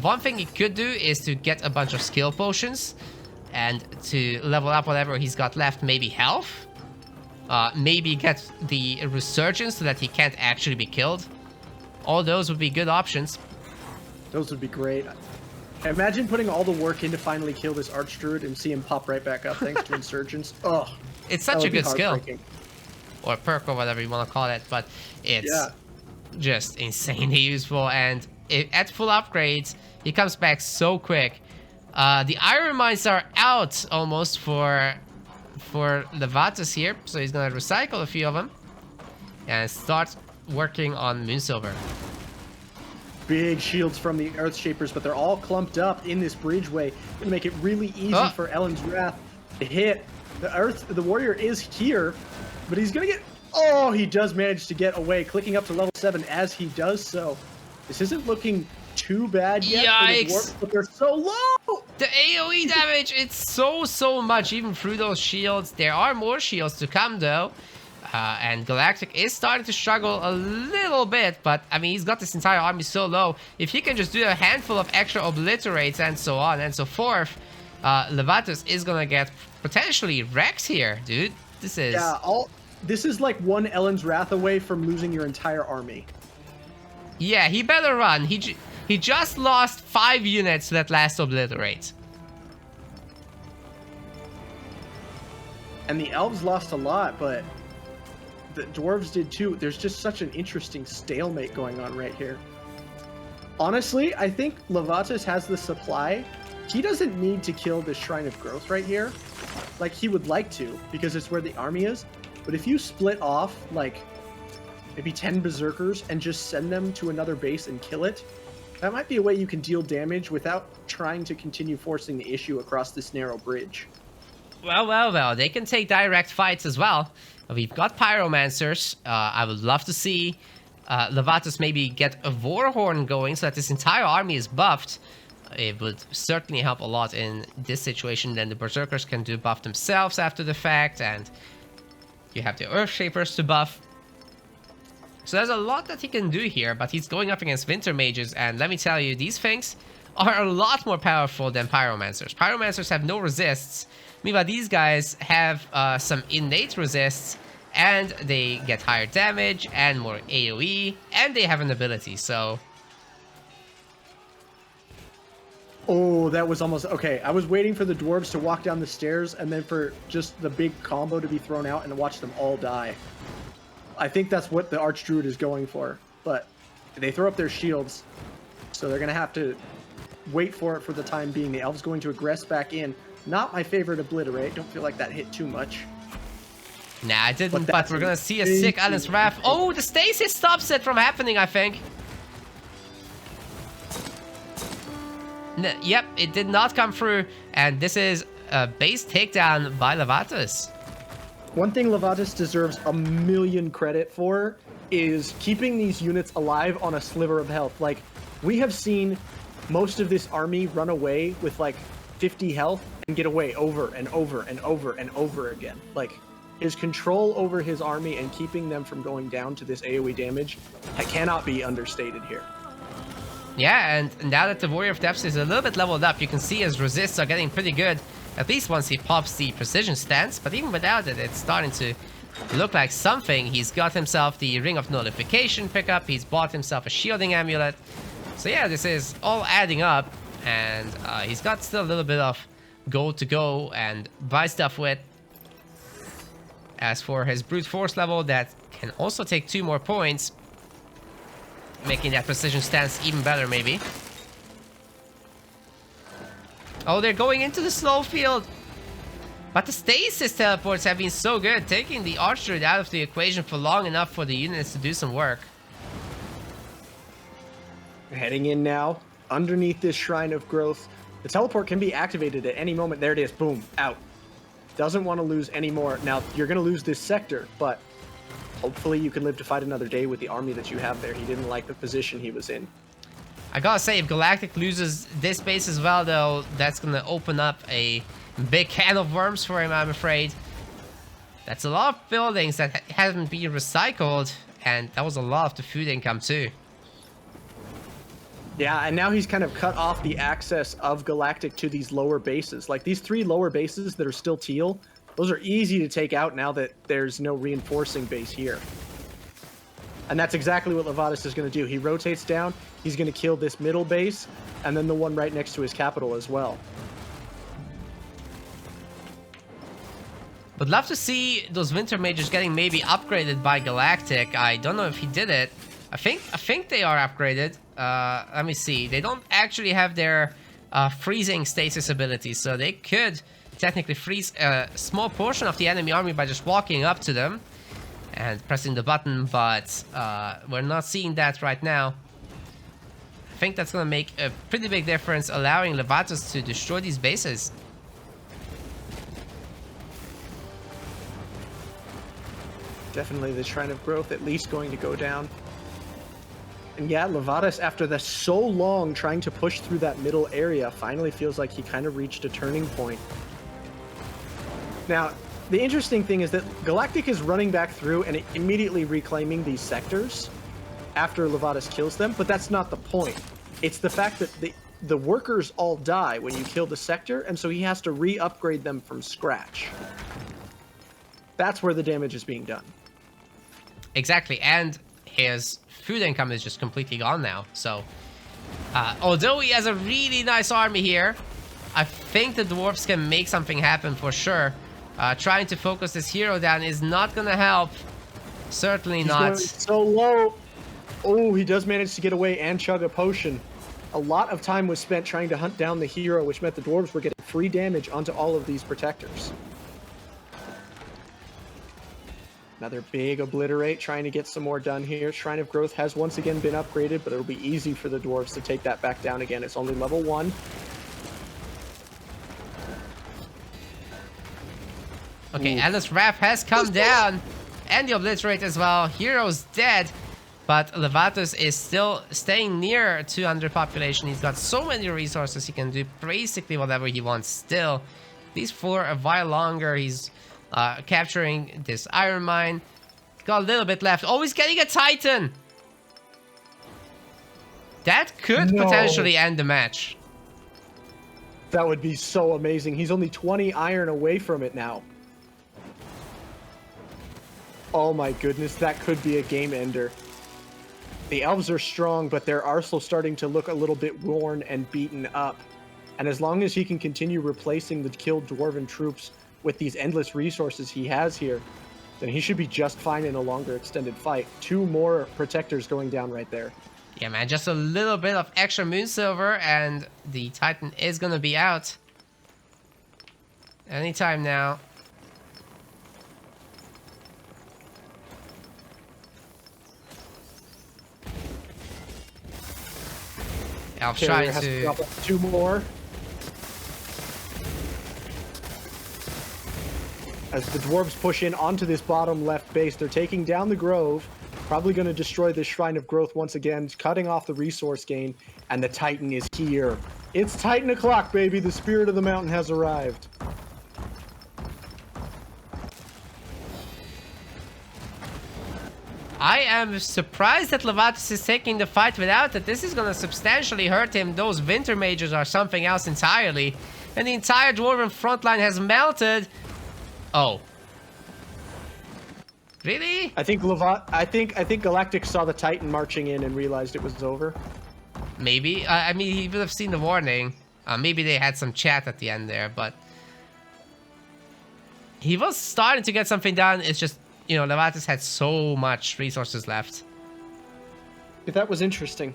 One thing he could do is to get a bunch of skill potions and to level up whatever he's got left. Maybe health. Maybe get the resurgence so that he can't actually be killed. All those would be good options. Those would be great. Imagine putting all the work in to finally kill this Archdruid and see him pop right back up thanks to Insurgence. Oh, it's such a good skill. Or perk or whatever you want to call it, but it's just insanely useful, and at full upgrades, he comes back so quick. The iron mines are out almost for Levatus here, so he's gonna recycle a few of them and start working on Moonsilver. Big shields from the Earthshapers, but they're all clumped up in this bridgeway. Gonna make it really easy for Ellen's Wrath to hit. The warrior is here, but he's gonna get... Oh, he does manage to get away, clicking up to level 7 as he does so. This isn't looking too bad yet. Yikes! But they're so low! The AoE damage, it's so much, even through those shields. There are more shields to come, though. And Galactic is starting to struggle a little bit, but, I mean, he's got this entire army so low. If he can just do a handful of extra obliterates and so on and so forth, Levatus is gonna get potentially wrecked here, dude. This is... Yeah, this is like one Ellen's Wrath away from losing your entire army. Yeah, he better run. He just lost 5 units to that last obliterate. And the elves lost a lot, but the dwarves did too. There's just such an interesting stalemate going on right here. Honestly, I think Levatus has the supply. He doesn't need to kill this Shrine of Growth right here. Like, he would like to, because it's where the army is. But if you split off, like, maybe 10 Berserkers and just send them to another base and kill it, that might be a way you can deal damage without trying to continue forcing the issue across this narrow bridge. Well, they can take direct fights as well. We've got Pyromancers. I would love to see Levatus maybe get a Warhorn going so that this entire army is buffed. It would certainly help a lot in this situation. Then the Berserkers can do buff themselves after the fact, and you have the Earthshapers to buff. So there's a lot that he can do here, but he's going up against Winter Mages, and let me tell you, these things are a lot more powerful than Pyromancers. Pyromancers have no resists. Meanwhile, these guys have some innate resists, and they get higher damage and more AoE, and they have an ability, so... Oh, that was almost... Okay, I was waiting for the dwarves to walk down the stairs, and then for just the big combo to be thrown out and to watch them all die. I think that's what the Archdruid is going for, but they throw up their shields, so they're going to have to wait for it for the time being. The Elf's going to aggress back in. Not my favorite obliterate. Don't feel like that hit too much. Nah, I didn't, but we're going to see a sick Ellen's Wrath. Oh, the stasis stops it from happening, I think. Yep, it did not come through, and this is a base takedown by Levatus. One thing Levatus deserves a million credit for is keeping these units alive on a sliver of health. Like, we have seen most of this army run away with like 50 health and get away over and over and over and over again. Like, his control over his army and keeping them from going down to this AoE damage cannot be understated here. Yeah, and now that the Warrior of Depths is a little bit leveled up, you can see his resists are getting pretty good. At least once he pops the precision stance, but even without it, it's starting to look like something. He's got himself the Ring of Nullification pickup, he's bought himself a shielding amulet. So yeah, this is all adding up, and he's got still a little bit of gold to go and buy stuff with. As for his Brute Force level, that can also take 2 more points, making that precision stance even better, maybe. Oh, they're going into the slow field. But the stasis teleports have been so good, taking the Archdruid out of the equation for long enough for the units to do some work. Heading in now, underneath this Shrine of Growth. The teleport can be activated at any moment. There it is. Boom. Out. Doesn't want to lose any more. Now, you're going to lose this sector, but hopefully you can live to fight another day with the army that you have there. He didn't like the position he was in. I gotta say, if Galactic loses this base as well, though, that's gonna open up a big can of worms for him, I'm afraid. That's a lot of buildings that haven't been recycled, and that was a lot of the food income, too. Yeah, and now he's kind of cut off the access of Galactic to these lower bases. Like, these 3 lower bases that are still teal, those are easy to take out now that there's no reinforcing base here. And that's exactly what Levatus is going to do. He rotates down, he's going to kill this middle base, and then the one right next to his capital as well. Would love to see those Winter Mages getting maybe upgraded by Galactic. I don't know if he did it. I think they are upgraded. Let me see. They don't actually have their freezing stasis ability, so they could technically freeze a small portion of the enemy army by just walking up to them and pressing the button, but we're not seeing that right now. I think that's gonna make a pretty big difference, allowing Levatus to destroy these bases. Definitely the Shrine of Growth at least going to go down. And yeah, Levatus, after the so long trying to push through that middle area, finally feels like he kind of reached a turning point. Now, the interesting thing is that Galactic is running back through and immediately reclaiming these sectors after Levatus kills them, but that's not the point. It's the fact that the workers all die when you kill the sector, and so he has to re-upgrade them from scratch. That's where the damage is being done. Exactly, and his food income is just completely gone now. So, although he has a really nice army here, I think the dwarves can make something happen for sure. Trying to focus this hero down is not gonna help. Certainly He's not. going so low. Oh, he does manage to get away and chug a potion. A lot of time was spent trying to hunt down the hero, which meant the dwarves were getting free damage onto all of these protectors. Another big obliterate, trying to get some more done here. Shrine of Growth has once again been upgraded, but it'll be easy for the dwarves to take that back down again. It's only level 1. Okay, Alice Wrath has come down, and the obliterate as well. Hero's dead, but Levatus is still staying near to underpopulation. He's got so many resources, he can do basically whatever he wants still. These 4 a while longer. He's capturing this iron mine. Got a little bit left. Oh, he's getting a Titan! That could potentially end the match. That would be so amazing. He's only 20 iron away from it now. Oh my goodness, that could be a game ender. The elves are strong, but they're also starting to look a little bit worn and beaten up. And as long as he can continue replacing the killed dwarven troops with these endless resources he has here, then he should be just fine in a longer extended fight. 2 more protectors going down right there. Yeah, man, just a little bit of extra moon silver and the Titan is gonna be out anytime now. Elf trying to drop 2 more. As the dwarves push in onto this bottom left base, they're taking down the grove, probably going to destroy this Shrine of Growth once again, cutting off the resource gain, and the Titan is here. It's Titan o'clock, baby. The spirit of the mountain has arrived. I am surprised that Levatus is taking the fight without it. This is going to substantially hurt him. Those Winter Mages are something else entirely. And the entire Dwarven front line has melted. Oh. Really? I think Galactic saw the Titan marching in and realized it was over. Maybe. I mean, he would have seen the warning. Maybe they had some chat at the end there, but... He was starting to get something done. It's just, you know, Levatus had so much resources left. That was interesting.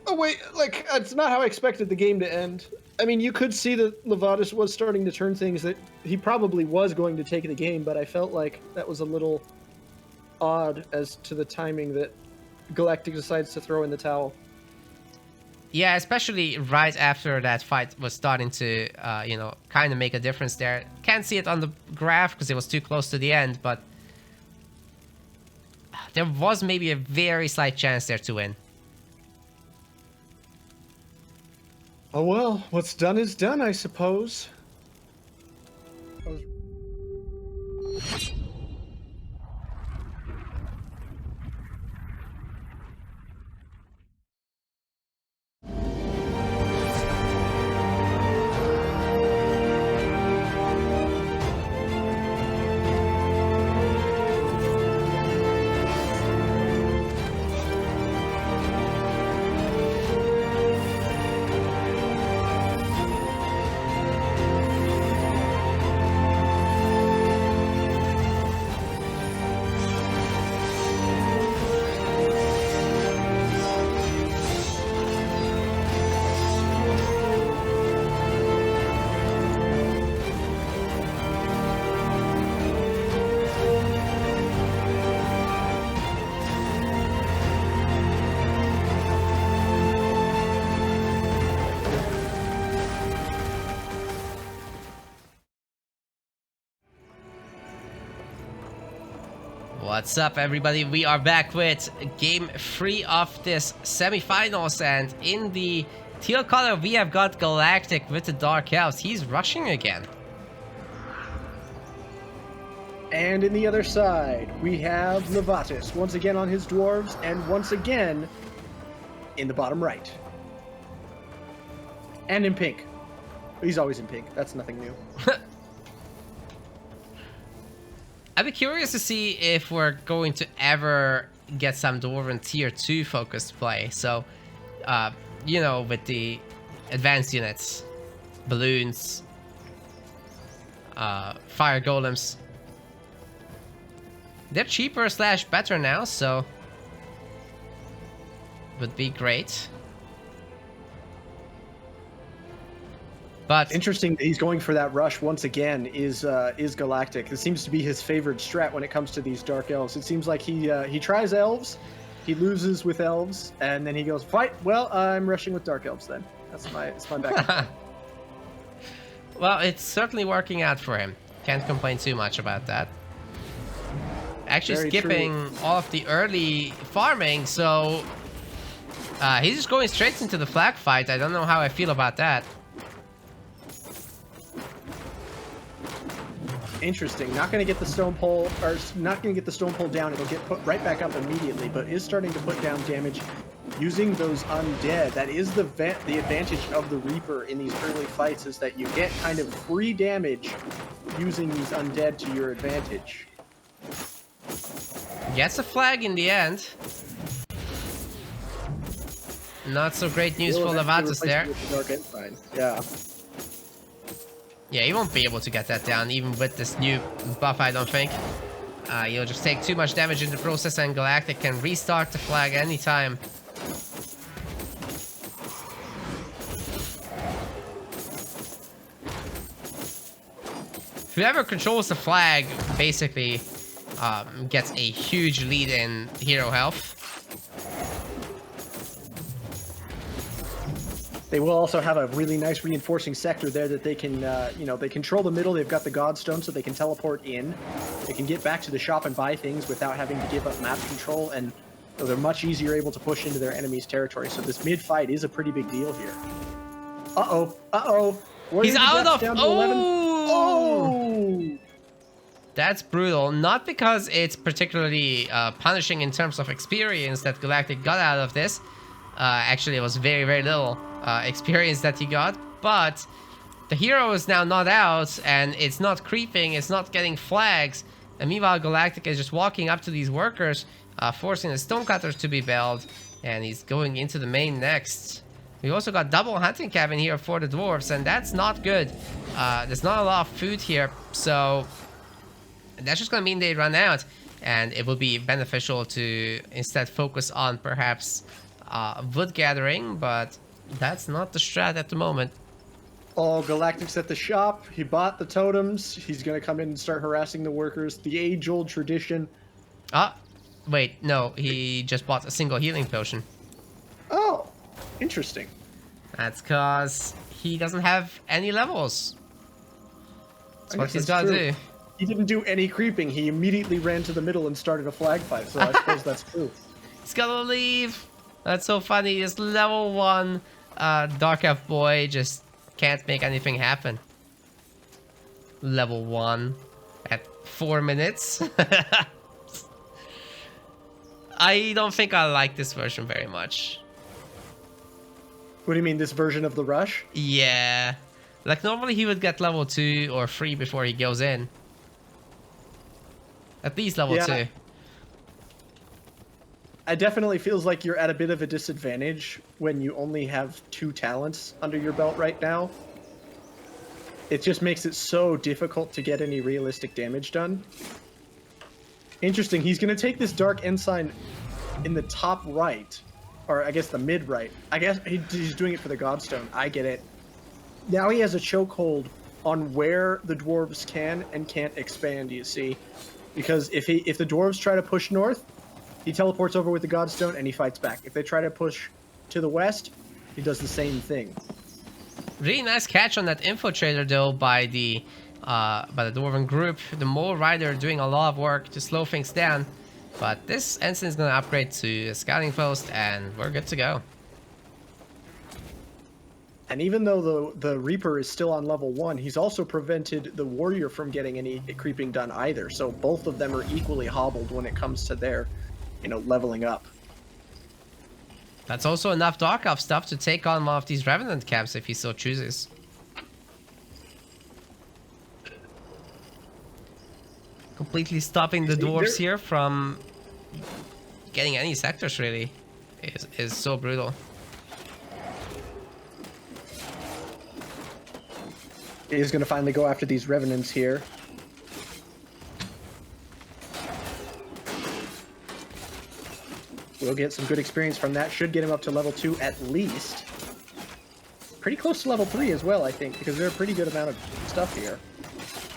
Oh wait, like, it's not how I expected the game to end. I mean, you could see that Levatus was starting to turn things, that he probably was going to take the game, but I felt like that was a little odd as to the timing that Galactic decides to throw in the towel. Yeah, especially right after that fight was starting to, you know, kind of make a difference there. Can't see it on the graph because it was too close to the end, but there was maybe a very slight chance there to win. Oh well, what's done is done, I suppose. What's up, everybody? We are back with game 3 of this semifinals, and in the teal color we have got Galactic with the Dark Elves. He's rushing again. And in the other side, we have Levatus, once again on his dwarves, and once again in the bottom right. And in pink. He's always in pink. That's nothing new. I'd be curious to see if we're going to ever get some Dwarven tier 2 focused play. So, you know, with the advanced units, balloons, fire golems. They're cheaper / better now, so would be great. But interesting that he's going for that rush once again is Galactic. It seems to be his favorite strat when it comes to these Dark Elves. It seems like he tries Elves, he loses with Elves, and then he goes, fight, well, I'm rushing with Dark Elves then. It's my back. Well, it's certainly working out for him. Can't complain too much about that. Actually Very skipping true. all of the early farming, so he's just going straight into the flag fight. I don't know how I feel about that. Interesting. Not going to get the stone pole, or not going to get the stone pole down. It'll get put right back up immediately, but is starting to put down damage using those undead. That is the advantage of the Reaper in these early fights, is that you get kind of free damage using these undead to your advantage. Gets a flag in the end. Not so great news for Levatus there. Yeah. Yeah, he won't be able to get that down, even with this new buff, I don't think. You'll just take too much damage in the process, and Galactic can restart the flag anytime. Whoever controls the flag, basically, gets a huge lead in hero health. They will also have a really nice reinforcing sector there that they can, you know, they control the middle. They've got the Godstone, so they can teleport in. They can get back to the shop and buy things without having to give up map control, and so they're much easier able to push into their enemy's territory. So this mid-fight is a pretty big deal here. Uh-oh. Uh-oh. He's out of... Down to Oh! 11. Oh! That's brutal. Not because it's particularly punishing in terms of experience that Galactic got out of this. Actually, it was very, very little experience that he got, but the hero is now not out, and it's not creeping, it's not getting flags, and meanwhile Galactic is just walking up to these workers, forcing the stonecutters to be belled, and he's going into the main next. We also got double hunting cabin here for the dwarves, and that's not good. There's not a lot of food here, so that's just gonna mean they run out, and it will be beneficial to instead focus on perhaps wood gathering, but that's not the strat at the moment. Oh, Galactic's at the shop. He bought the totems. He's gonna come in and start harassing the workers. The age-old tradition. Wait, no, he just bought a single healing potion. Oh, interesting. That's cause he doesn't have any levels. That's what he's gotta do. He didn't do any creeping. He immediately ran to the middle and started a flag fight, so I suppose that's true. He's gotta leave. That's so funny. This level 1 Dark Elf boy just can't make anything happen. Level 1 at 4 minutes. I don't think I like this version very much. What do you mean, this version of the rush? Yeah. Like, normally he would get level 2 or 3 before he goes in. At least level 2. It definitely feels like you're at a bit of a disadvantage when you only have 2 talents under your belt right now. It just makes it so difficult to get any realistic damage done. Interesting, he's going to take this Dark Ensign in the top right, or I guess the mid right. I guess he's doing it for the Godstone. I get it. Now he has a chokehold on where the dwarves can and can't expand, you see. Because if the dwarves try to push north, he teleports over with the Godstone and he fights back. If they try to push to the west, he does the same thing. Really nice catch on that infiltrator though by the by the Dwarven group. The Mole Rider doing a lot of work to slow things down. But this ensign is going to upgrade to a scouting post, and we're good to go. And even though the Reaper is still on level 1, he's also prevented the Warrior from getting any creeping done either. So both of them are equally hobbled when it comes to their, leveling up. That's also enough Dark Elf stuff to take on one of these Revenant camps if he so chooses. Completely stopping the dwarves here from getting any sectors really is so brutal. He's going to finally go after these Revenants here. We'll get some good experience from that. Should get him up to level 2 at least. Pretty close to level 3 as well, I think, because they're a pretty good amount of stuff here.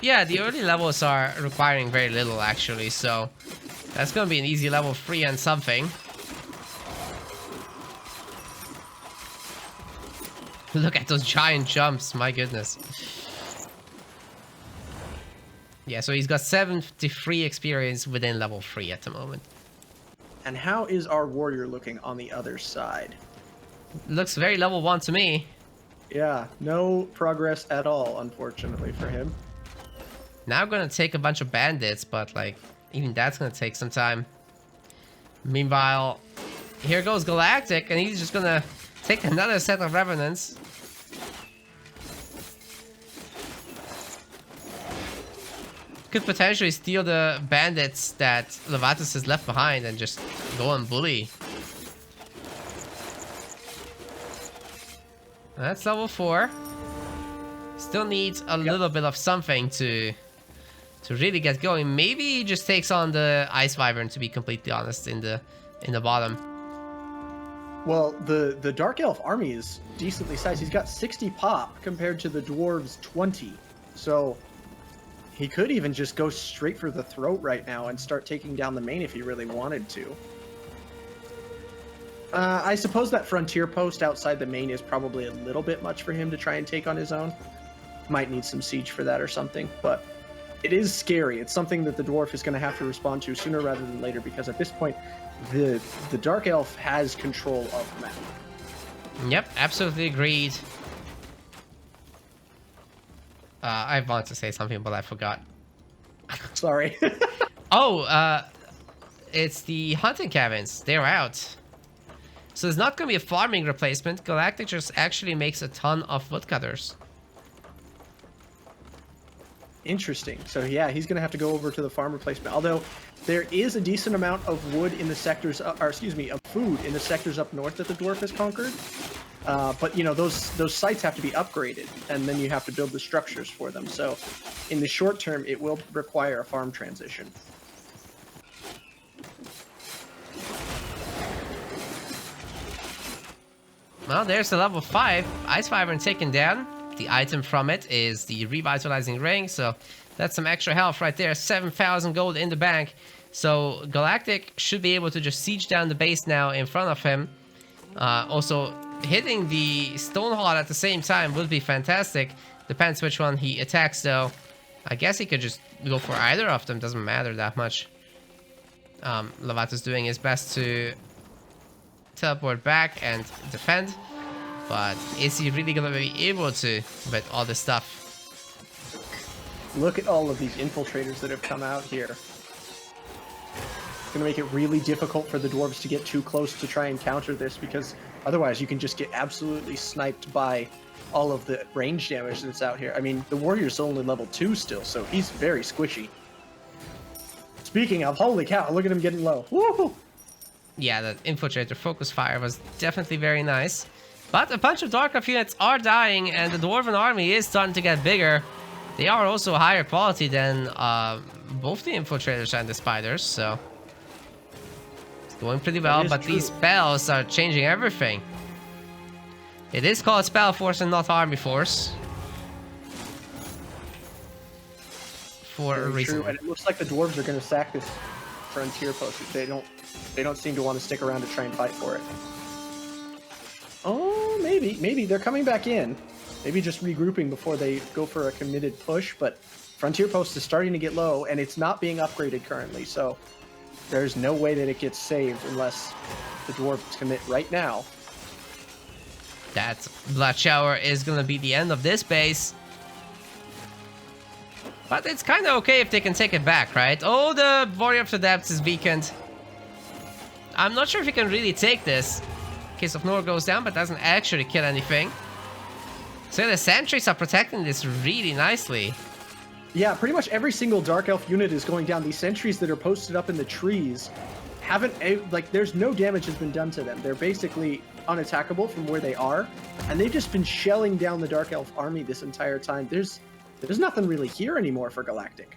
Yeah, the early levels are requiring very little actually, so that's gonna be an easy level 3 and something. Look at those giant jumps, my goodness. Yeah, so he's got 73 experience within level 3 at the moment. And how is our Warrior looking on the other side? Looks very level 1 to me. Yeah, no progress at all, unfortunately, for him. Now I'm gonna take a bunch of bandits, but like, even that's gonna take some time. Meanwhile, here goes Galactic, and he's just gonna take another set of Revenants. Could potentially steal the bandits that Levatus has left behind and just go and bully. That's level 4. Still needs a little bit of something to really get going. Maybe he just takes on the Ice Wyvern, to be completely honest, in the bottom. Well, the Dark Elf army is decently sized. He's got 60 pop compared to the Dwarves 20. So he could even just go straight for the throat right now and start taking down the main if he really wanted to. I suppose that frontier post outside the main is probably a little bit much for him to try and take on his own. Might need some siege for that or something, but it is scary. It's something that the dwarf is going to have to respond to sooner rather than later, because at this point, the Dark Elf has control of the map. Yep, absolutely agreed. I wanted to say something, but I forgot. Sorry. It's the hunting cabins. They're out. So there's not going to be a farming replacement. Galactic just actually makes a ton of woodcutters. Interesting. So yeah, he's going to have to go over to the farm replacement. Although there is a decent amount of wood in the sectors, of food in the sectors up north that the dwarf has conquered. But those sites have to be upgraded, and then you have to build the structures for them. So in the short term, it will require a farm transition. Well, there's the level 5 Ice Wyvern taken down. The item from it is the Revitalizing Ring, so that's some extra health right there. 7,000 gold in the bank. So Galactic should be able to just siege down the base now in front of him. Also, hitting the Stoneheart at the same time would be fantastic. Depends which one he attacks, though. I guess he could just go for either of them. Doesn't matter that much. Levatus doing his best to teleport back and defend. But is he really going to be able to with all this stuff? Look at all of these infiltrators that have come out here. It's going to make it really difficult for the dwarves to get too close to try and counter this, because otherwise you can just get absolutely sniped by all of the range damage that's out here. I mean, the warrior's only level 2 still, so he's very squishy. Speaking of, holy cow, look at him getting low. Woohoo! Yeah, the infiltrator focus fire was definitely very nice. But a bunch of Dark Elf units are dying, and the Dwarven army is starting to get bigger. They are also higher quality than both the infiltrators and the spiders, so it's going pretty well. But these spells are changing everything. It is called SpellForce and not Army Force. For a reason. True, and it looks like the dwarves are going to sack this frontier post. They don't seem to want to stick around to try and fight for it. Oh, maybe they're coming back in. Maybe just regrouping before they go for a committed push, but Frontier Post is starting to get low, and it's not being upgraded currently, so there's no way that it gets saved unless the Dwarves commit right now. That Blood Shower is gonna be the end of this base. But it's kind of okay if they can take it back, right? Oh, the Warrior of the Depths is beaconed. I'm not sure if he can really take this. Case of Nor goes down, but doesn't actually kill anything. So the sentries are protecting this really nicely. Yeah, pretty much every single Dark Elf unit is going down. These sentries that are posted up in the trees haven't, like, there's no damage has been done to them. They're basically unattackable from where they are, and they've just been shelling down the Dark Elf army this entire time. There's nothing really here anymore for Galactic.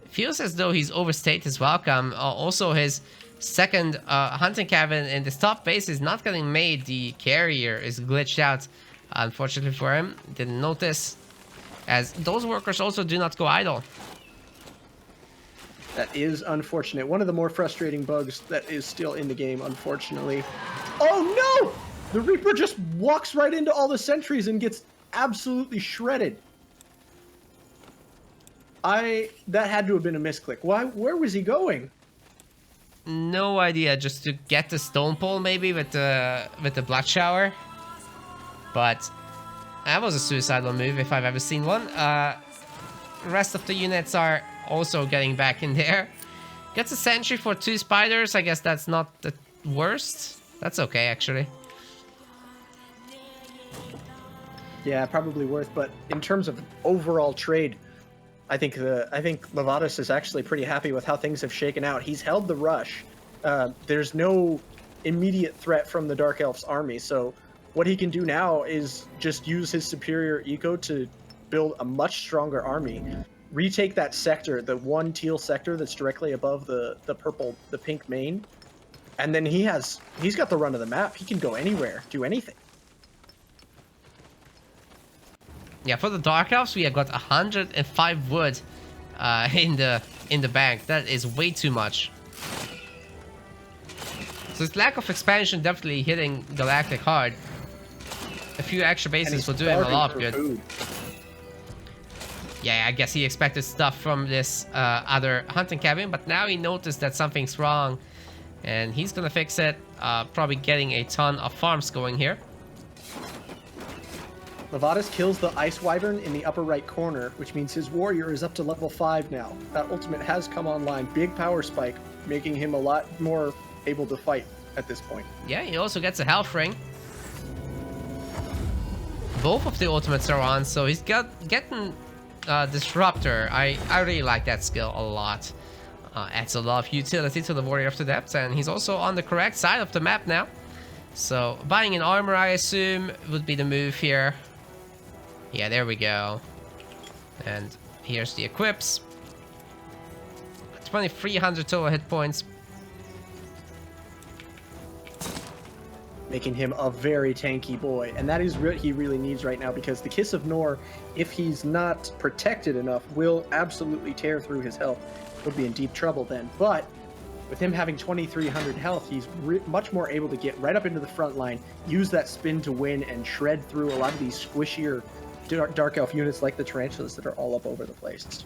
It feels as though he's overstayed his welcome. Also, his second hunting cabin in this top base is not getting made. The carrier is glitched out. Unfortunately for him, didn't notice, as those workers also do not go idle. That is unfortunate. One of the more frustrating bugs that is still in the game, unfortunately. Oh no! The Reaper just walks right into all the sentries and gets absolutely shredded. That had to have been a misclick. Why? Where was he going? No idea. Just to get the stone pole, maybe with the Blood Shower. But that was a suicidal move if I've ever seen one. Rest of the units are also getting back in there. Gets a sentry for 2 spiders. I guess that's not the worst. That's okay, actually. Yeah, probably worth. But in terms of overall trade, I think Levatus is actually pretty happy with how things have shaken out. He's held the rush. There's no immediate threat from the Dark Elf's army, so what he can do now is just use his superior eco to build a much stronger army, retake that sector, the one teal sector that's directly above the pink main, and then he's got the run of the map. He can go anywhere, do anything. Yeah, for the Dark Elves, we have got 105 wood in the bank. That is way too much. So this lack of expansion definitely hitting Galactic hard. A few extra bases will do him a lot of good. Food. Yeah, I guess he expected stuff from this other hunting cabin, but now he noticed that something's wrong, and he's gonna fix it. Probably getting a ton of farms going here. Levatus kills the Ice Wyvern in the upper right corner, which means his warrior is up to level 5 now. That ultimate has come online. Big power spike, making him a lot more able to fight at this point. Yeah, he also gets a health ring. Both of the ultimates are on, so he's getting Disruptor. I really like that skill a lot. Adds a lot of utility to the Warrior of the Depths, and he's also on the correct side of the map now. So buying an armor, I assume, would be the move here. Yeah, there we go. And here's the equips. 2300 total hit points. Making him a very tanky boy, and that is what he really needs right now, because the Kiss of Nor, if he's not protected enough, will absolutely tear through his health. He'll be in deep trouble then. But with him having 2300 health, he's much more able to get right up into the front line, use that spin to win, and shred through a lot of these squishier Dark Elf units like the Tarantulas that are all up over the place.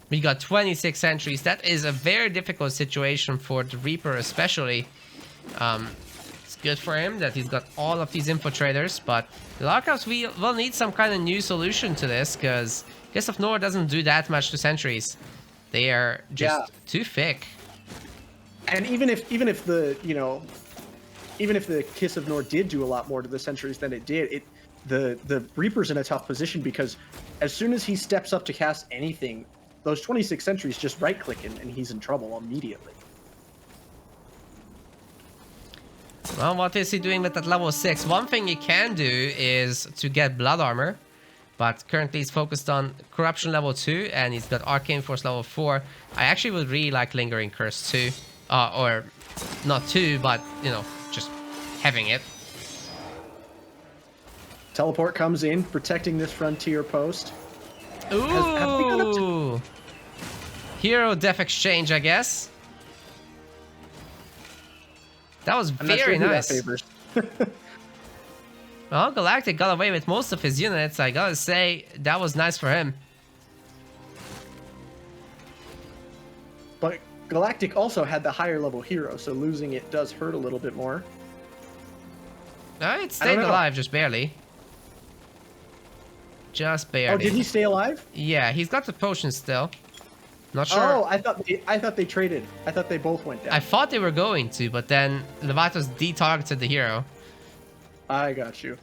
We got 26 sentries. That is a very difficult situation for the Reaper especially. It's good for him that he's got all of these infiltrators, but the Dark Elves will need some kind of new solution to this, because Kiss of Nor doesn't do that much to sentries. They are just too thick. And even if the Kiss of Nor did do a lot more to the sentries than it did, the Reaper's in a tough position, because as soon as he steps up to cast anything, those 26 sentries just right-click and he's in trouble immediately. Well, what is he doing with that level 6? One thing he can do is to get blood armor, but currently he's focused on corruption level 2, and he's got arcane force level 4. I actually would really like lingering curse 2, or not 2, but you know, just having it. Teleport comes in, protecting this frontier post. Ooh! Hero death exchange, I guess. That was very nice. That favors. Well, Galactic got away with most of his units. I gotta say, that was nice for him. But Galactic also had the higher level hero, so losing it does hurt a little bit more. It stayed alive, just barely. Just barely. Oh, did he stay alive? Yeah, he's got the potion still. Not sure. Oh, I thought they traded. I thought they both went down. I thought they were going to, but then Levatus de-targeted the hero. I got you.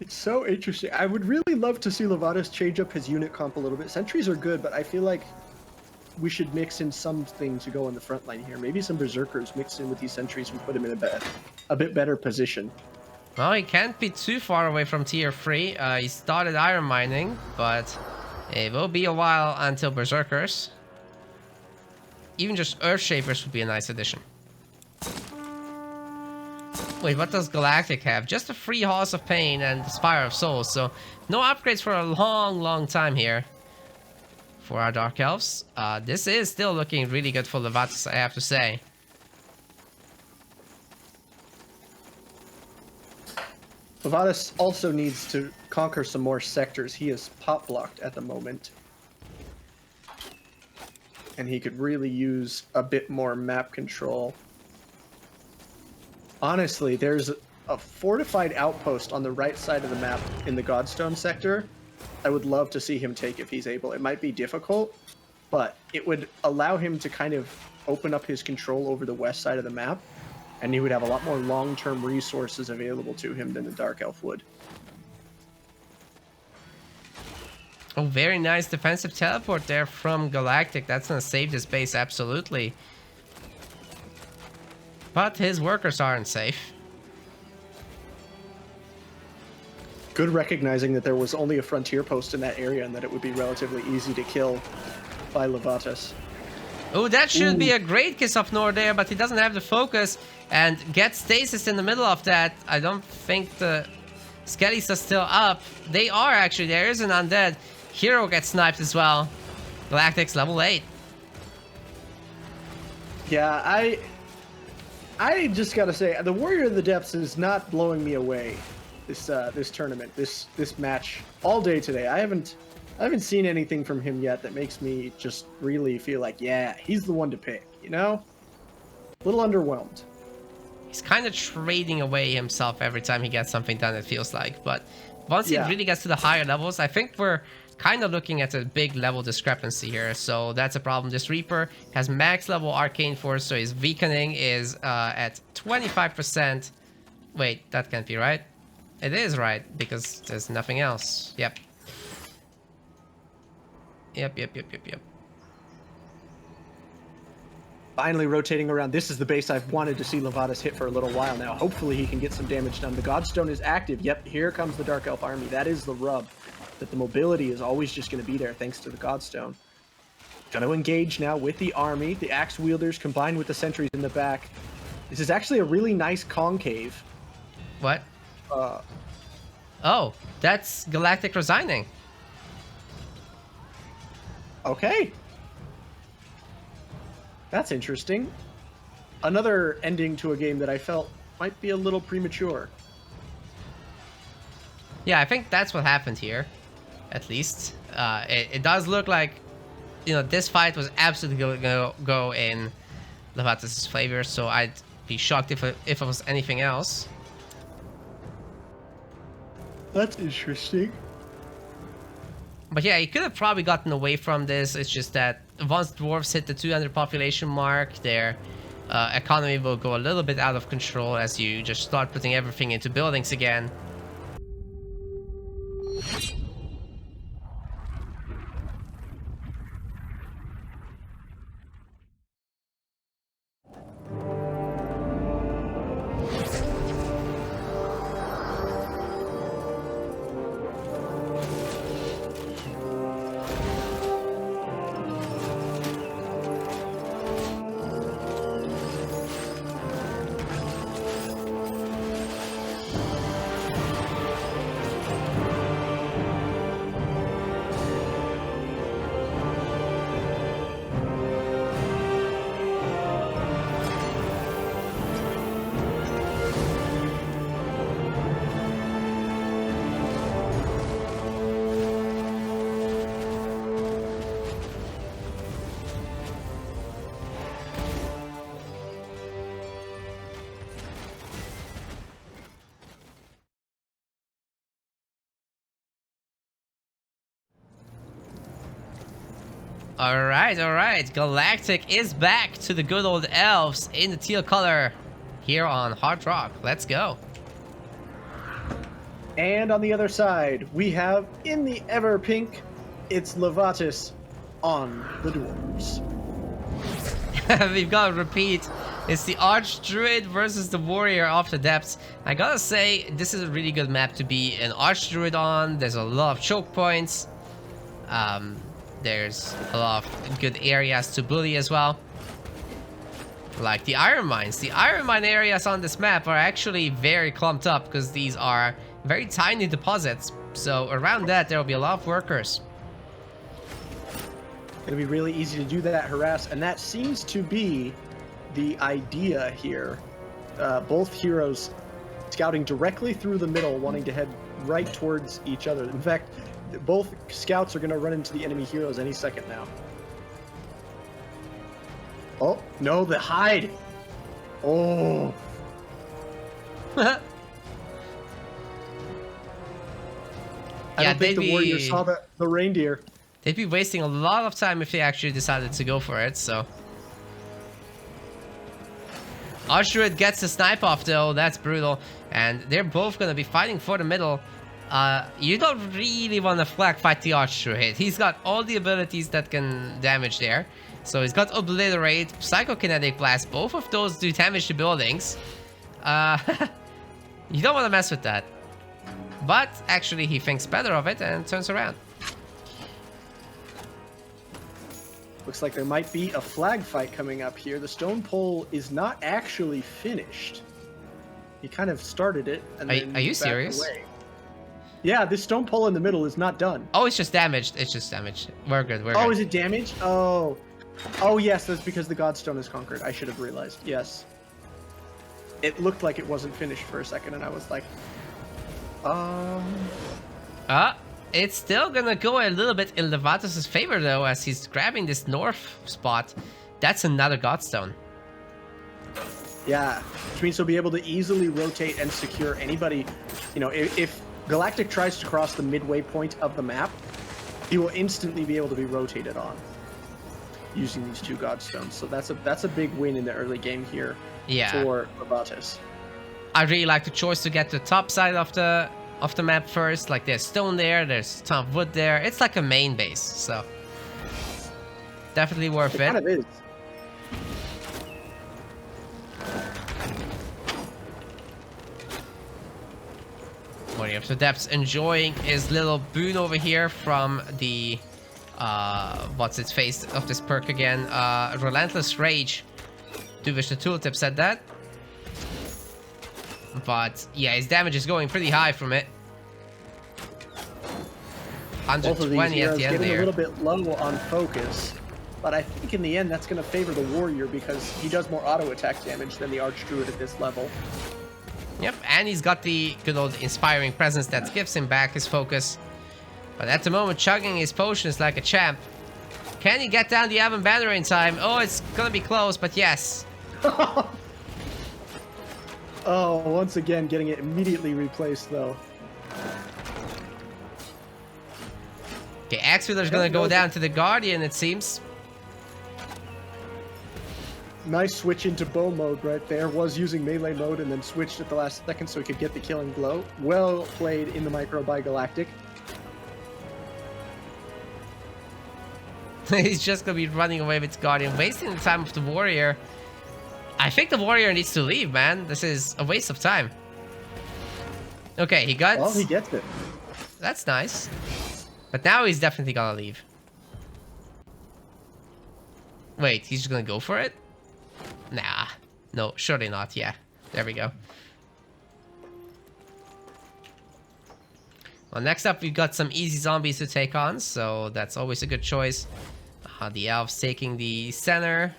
It's so interesting. I would really love to see Levatus change up his unit comp a little bit. Sentries are good, but I feel like we should mix in something to go on the front line here. Maybe some berserkers mixed in with these sentries and put him in a bit better position. Well, he can't be too far away from tier 3. He started iron mining, but it will be a while until berserkers. Even just earth shapers would be a nice addition. Wait, what does Galactic have? Just a free Halls of Pain and Spire of Souls, so no upgrades for a long time here for our Dark Elves. This is still looking really good for Levatus, I have to say. Levatus also needs to conquer some more sectors. He is pop blocked at the moment. And he could really use a bit more map control. Honestly, there's a fortified outpost on the right side of the map in the Godstone sector. I would love to see him take if he's able. It might be difficult, but it would allow him to kind of open up his control over the west side of the map, and he would have a lot more long-term resources available to him than the Dark Elf would. Oh, very nice defensive teleport there from Galactic. That's gonna save this base, absolutely. But his workers aren't safe. Good recognizing that there was only a frontier post in that area and that it would be relatively easy to kill by Levatus. Oh, that should be a great Kiss of Nor there, but he doesn't have the focus and gets stasis in the middle of that. I don't think the Skellies are still up. They are actually. There is an undead. Hero gets sniped as well. Galactic's level 8. Yeah, I just gotta say, the Warrior of the Depths is not blowing me away. This tournament, this match, all day today. I haven't seen anything from him yet that makes me just really feel like, yeah, he's the one to pick. You know, a little underwhelmed. He's kind of trading away himself every time he gets something done, it feels like. But once he really gets to the higher levels, I think we're kind of looking at a big level discrepancy here. So that's a problem. This Reaper has max level Arcane Force, so his weakening is at 25%. Wait, that can't be right. It is right, because there's nothing else. Yep. Yep. Finally rotating around. This is the base I've wanted to see Levatus hit for a little while now. Hopefully he can get some damage done. The Godstone is active. Yep, here comes the Dark Elf army. That is the rub. That the mobility is always just going to be there thanks to the Godstone. Going to engage now with the army. The Axe Wielders combined with the sentries in the back. This is actually a really nice concave. What? Oh, that's Galactic resigning. Okay. That's interesting. Another ending to a game that I felt might be a little premature. Yeah, I think that's what happened here, at least. It does look like, you know, this fight was absolutely going to go in Levatus' favor, so I'd be shocked if it was anything else. That's interesting. But yeah, he could have probably gotten away from this. It's just that once dwarves hit the 200 population mark, their economy will go a little bit out of control as you just start putting everything into buildings again. Alright, alright. Galactic is back to the good old elves in the teal color here on Hard Rock. Let's go. And on the other side, we have, in the ever pink, it's Levatus on the dwarves. We've got to repeat. It's the Archdruid versus the Warrior of the Depths. I gotta say, this is a really good map to be an Archdruid on. There's a lot of choke points. There's a lot of good areas to bully as well. Like the Iron Mines. The Iron Mine areas on this map are actually very clumped up because these are very tiny deposits. So around that, there will be a lot of workers. It'll be really easy to do that harass, and that seems to be the idea here. Both heroes scouting directly through the middle, wanting to head right towards each other. In fact, both scouts are going to run into the enemy heroes any second now. Oh, no, the hide! Oh! I don't think the warrior saw the reindeer. They'd be wasting a lot of time if they actually decided to go for it, so... Archdruid gets a snipe off though, that's brutal. And they're both gonna be fighting for the middle. You don't really want to flag fight the Archdruid. He's got all the abilities that can damage there. So he's got Obliterate, Psychokinetic Blast, both of those do damage to buildings. You don't want to mess with that. But actually he thinks better of it and turns around. Looks like there might be a flag fight coming up here. The stone pole is not actually finished. He kind of started it and then are you backed serious? away. Yeah, this stone pole in the middle is not done. Oh, it's just damaged. It's just damaged. We're good. We're Oh, good. is it damaged? Oh. Oh, yes, that's because the Godstone is conquered. I should have realized. Yes. It looked like it wasn't finished for a second, and I was like, It's still gonna go a little bit in Levatus' favor though, as he's grabbing this north spot. That's another Godstone. Yeah, which means he'll be able to easily rotate and secure anybody. You know, if Galactic tries to cross the midway point of the map, he will instantly be able to be rotated on using these two Godstones. So that's a big win in the early game here for Levatus. I really like the choice to get to the top side of the map first. Like there's stone there, there's a ton of wood there. It's like a main base, so definitely worth it. Kind of is. Warrior of the Depths enjoying his little boon over here from the what's its face of this perk again? Relentless Rage. Do wish the tooltip said that. But yeah, his damage is going pretty high from it. Both of these 120 heroes at the end getting there. a little bit low on focus, but I think in the end that's going to favor the warrior because he does more auto attack damage than the Archdruid at this level. Yep, and he's got the good old inspiring presence that gives him back his focus. But at the moment, chugging his potions like a champ. Can he get down the Avon Banner in time? Oh, it's gonna be close, but yes. Oh, once again, getting it immediately replaced, though. Okay, Axewheeler's gonna go down to the Guardian, it seems. Nice switch into bow mode right there. Was using melee mode and then switched at the last second so he could get the killing blow. Well played in the micro by Galactic. He's just gonna be running away with Guardian, wasting the time of the Warrior. I think the Warrior needs to leave, man. This is a waste of time. Okay, he got... Well, he gets it. That's nice. But now he's definitely gonna leave. Wait, he's just gonna go for it? Nah. No, surely not. Yeah. There we go. Well, next up, we've got some easy zombies to take on, so that's always a good choice. The elves taking the center.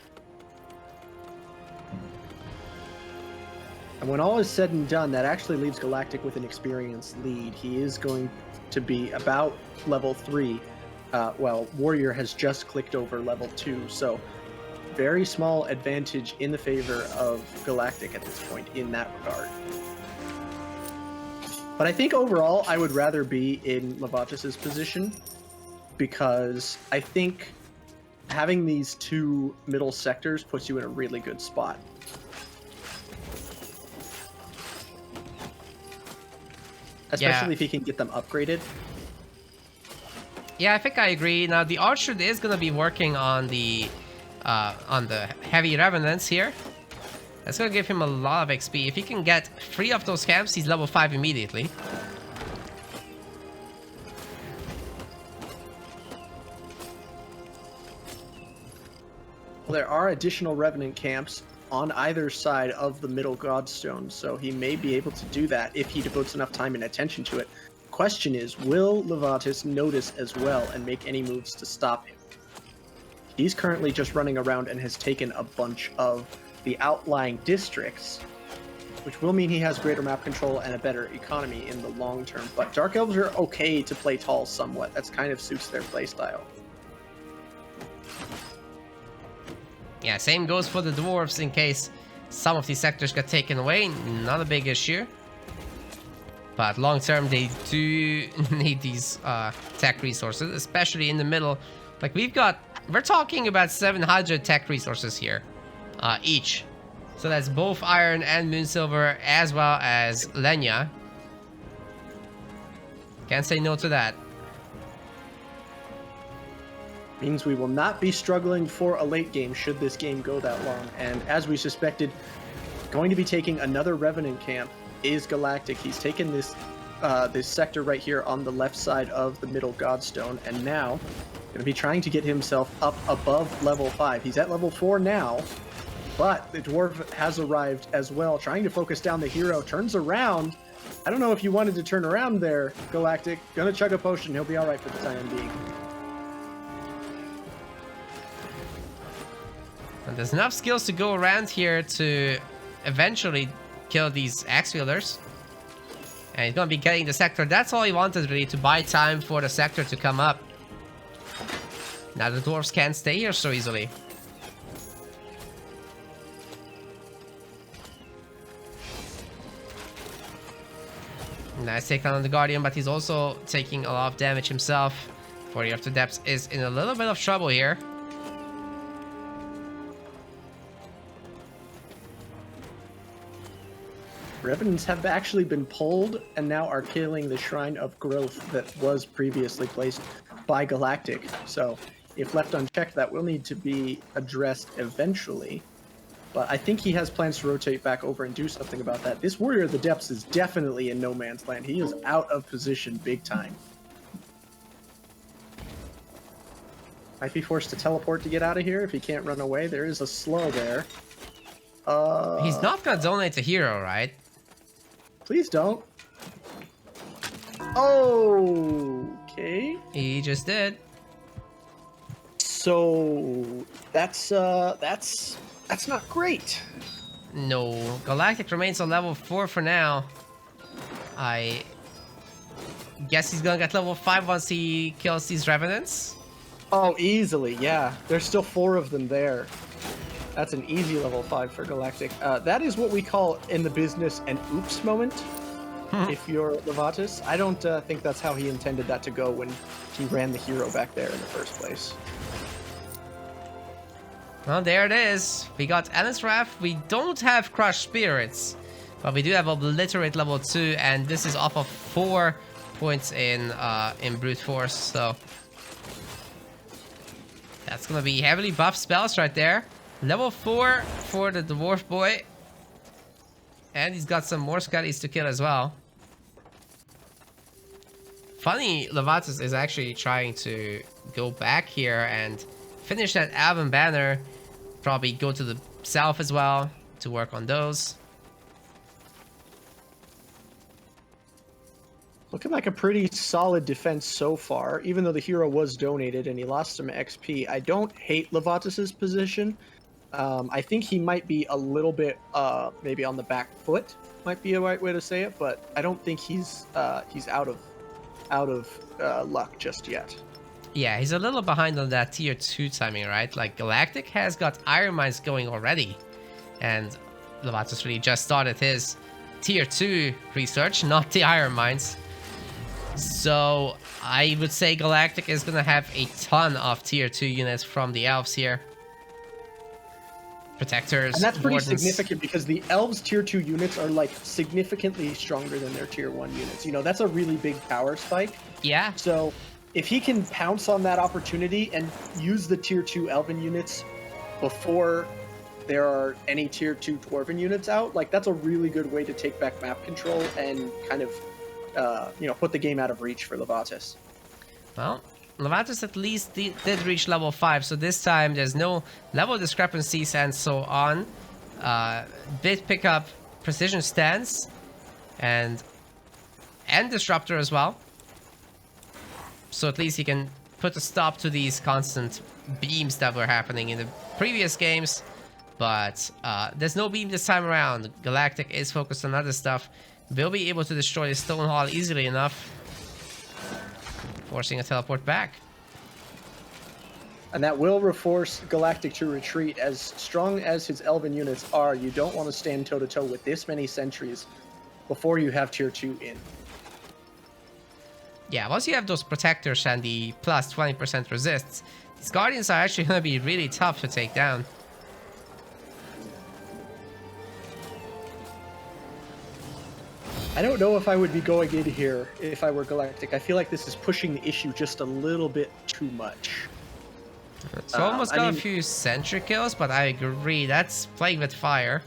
And when all is said and done, that actually leaves Galactic with an experience lead. He is going to be about level 3. Well, Warrior has just clicked over level 2, so very small advantage in the favor of Galactic at this point in that regard. But I think overall, I would rather be in Levatus' position because I think having these two middle sectors puts you in a really good spot. Especially if he can get them upgraded. Yeah, I think I agree. Now the archer is gonna be working on the heavy revenants here. That's gonna give him a lot of XP. If he can get 3 of those camps, he's level 5 immediately. Well, there are additional revenant camps on either side of the middle godstone, so he may be able to do that if he devotes enough time and attention to it. Question is, will Levatus notice as well and make any moves to stop him? He's currently just running around and has taken a bunch of the outlying districts, which will mean he has greater map control and a better economy in the long term. But Dark Elves are okay to play tall somewhat. That's kind of suits their playstyle. Yeah, same goes for the dwarves in case some of these sectors get taken away. Not a big issue. But long term, they do need these tech resources, especially in the middle. Like we're talking about 700 tech resources here, each. So that's both iron and moon silver, as well as Lenya. Can't say no to that. Means we will not be struggling for a late game should this game go that long. And as we suspected, going to be taking another Revenant camp is Galactic. He's taken this this sector right here on the left side of the middle Godstone, and now going to be trying to get himself up above level 5. He's at level 4 now, but the dwarf has arrived as well, trying to focus down the hero. Turns around. I don't know if you wanted to turn around there, Galactic. Gonna chug a potion. He'll be all right for the time being. And there's enough skills to go around here to eventually kill these axe wielders. And he's gonna be getting the sector. That's all he wanted, really, to buy time for the sector to come up. Now the dwarves can't stay here so easily. Nice takedown on the Guardian, but he's also taking a lot of damage himself. Warrior of the Depths is in a little bit of trouble here. Revenants have actually been pulled and now are killing the Shrine of Growth that was previously placed by Galactic. So, if left unchecked, that will need to be addressed eventually. But I think he has plans to rotate back over and do something about that. This Warrior of the Depths is definitely in no man's land. He is out of position big time. Might be forced to teleport to get out of here if he can't run away. There is a slow there. He's not gonna donate a hero, right? Please don't. Okay. He just did. So that's not great. No, Galactic remains on level 4 for now. I guess he's gonna get level 5 once he kills these revenants. Oh, easily, yeah. There's still 4 of them there. That's an easy level 5 for Galactic. That is what we call in the business an oops moment. If you're Levatus, I don't think that's how he intended that to go when he ran the hero back there in the first place. Well, there it is. We got Alice Wrath. We don't have Crushed Spirits, but we do have Obliterate level 2, and this is off of 4 points in Brute Force, so that's gonna be heavily buffed spells right there. Level 4 for the Dwarf Boy. And he's got some more Skellies to kill as well. Funny, Levatus is actually trying to go back here and finish that album banner. Probably go to the south as well to work on those. Looking like a pretty solid defense so far, even though the hero was donated and he lost some XP. I don't hate Levatus's position. I think he might be a little bit maybe on the back foot, might be a right way to say it, but I don't think he's out of luck just yet. Yeah, he's a little behind on that tier 2 timing, right? Like Galactic has got Iron Mines going already, and Levatus really just started his tier 2 research, not the Iron Mines. So I would say Galactic is gonna have a ton of tier 2 units from the elves here. Protectors, And that's pretty wardens. significant because the elves tier 2 units are like significantly stronger than their tier 1 units. You know, that's a really big power spike. Yeah. So if he can pounce on that opportunity and use the tier 2 elven units before there are any tier 2 dwarven units out, like that's a really good way to take back map control and kind of, you know, put the game out of reach for Levatus. Well, Levatus at least did reach level 5, so this time there's no level discrepancies and so on. Did pick up Precision Stance and Disruptor as well. So at least he can put a stop to these constant beams that were happening in the previous games. But there's no beam this time around. Galactic is focused on other stuff. Will be able to destroy the Stone Hall easily enough, forcing a teleport back. And that will force Galactic to retreat. As strong as his elven units are, you don't want to stand toe-to-toe with this many sentries before you have tier 2 in. Yeah, once you have those protectors and the plus 20% resists, these guardians are actually going to be really tough to take down. I don't know if I would be going in here if I were Galactic. I feel like this is pushing the issue just a little bit too much. So almost got a few sentry kills, but I agree, that's playing with fire.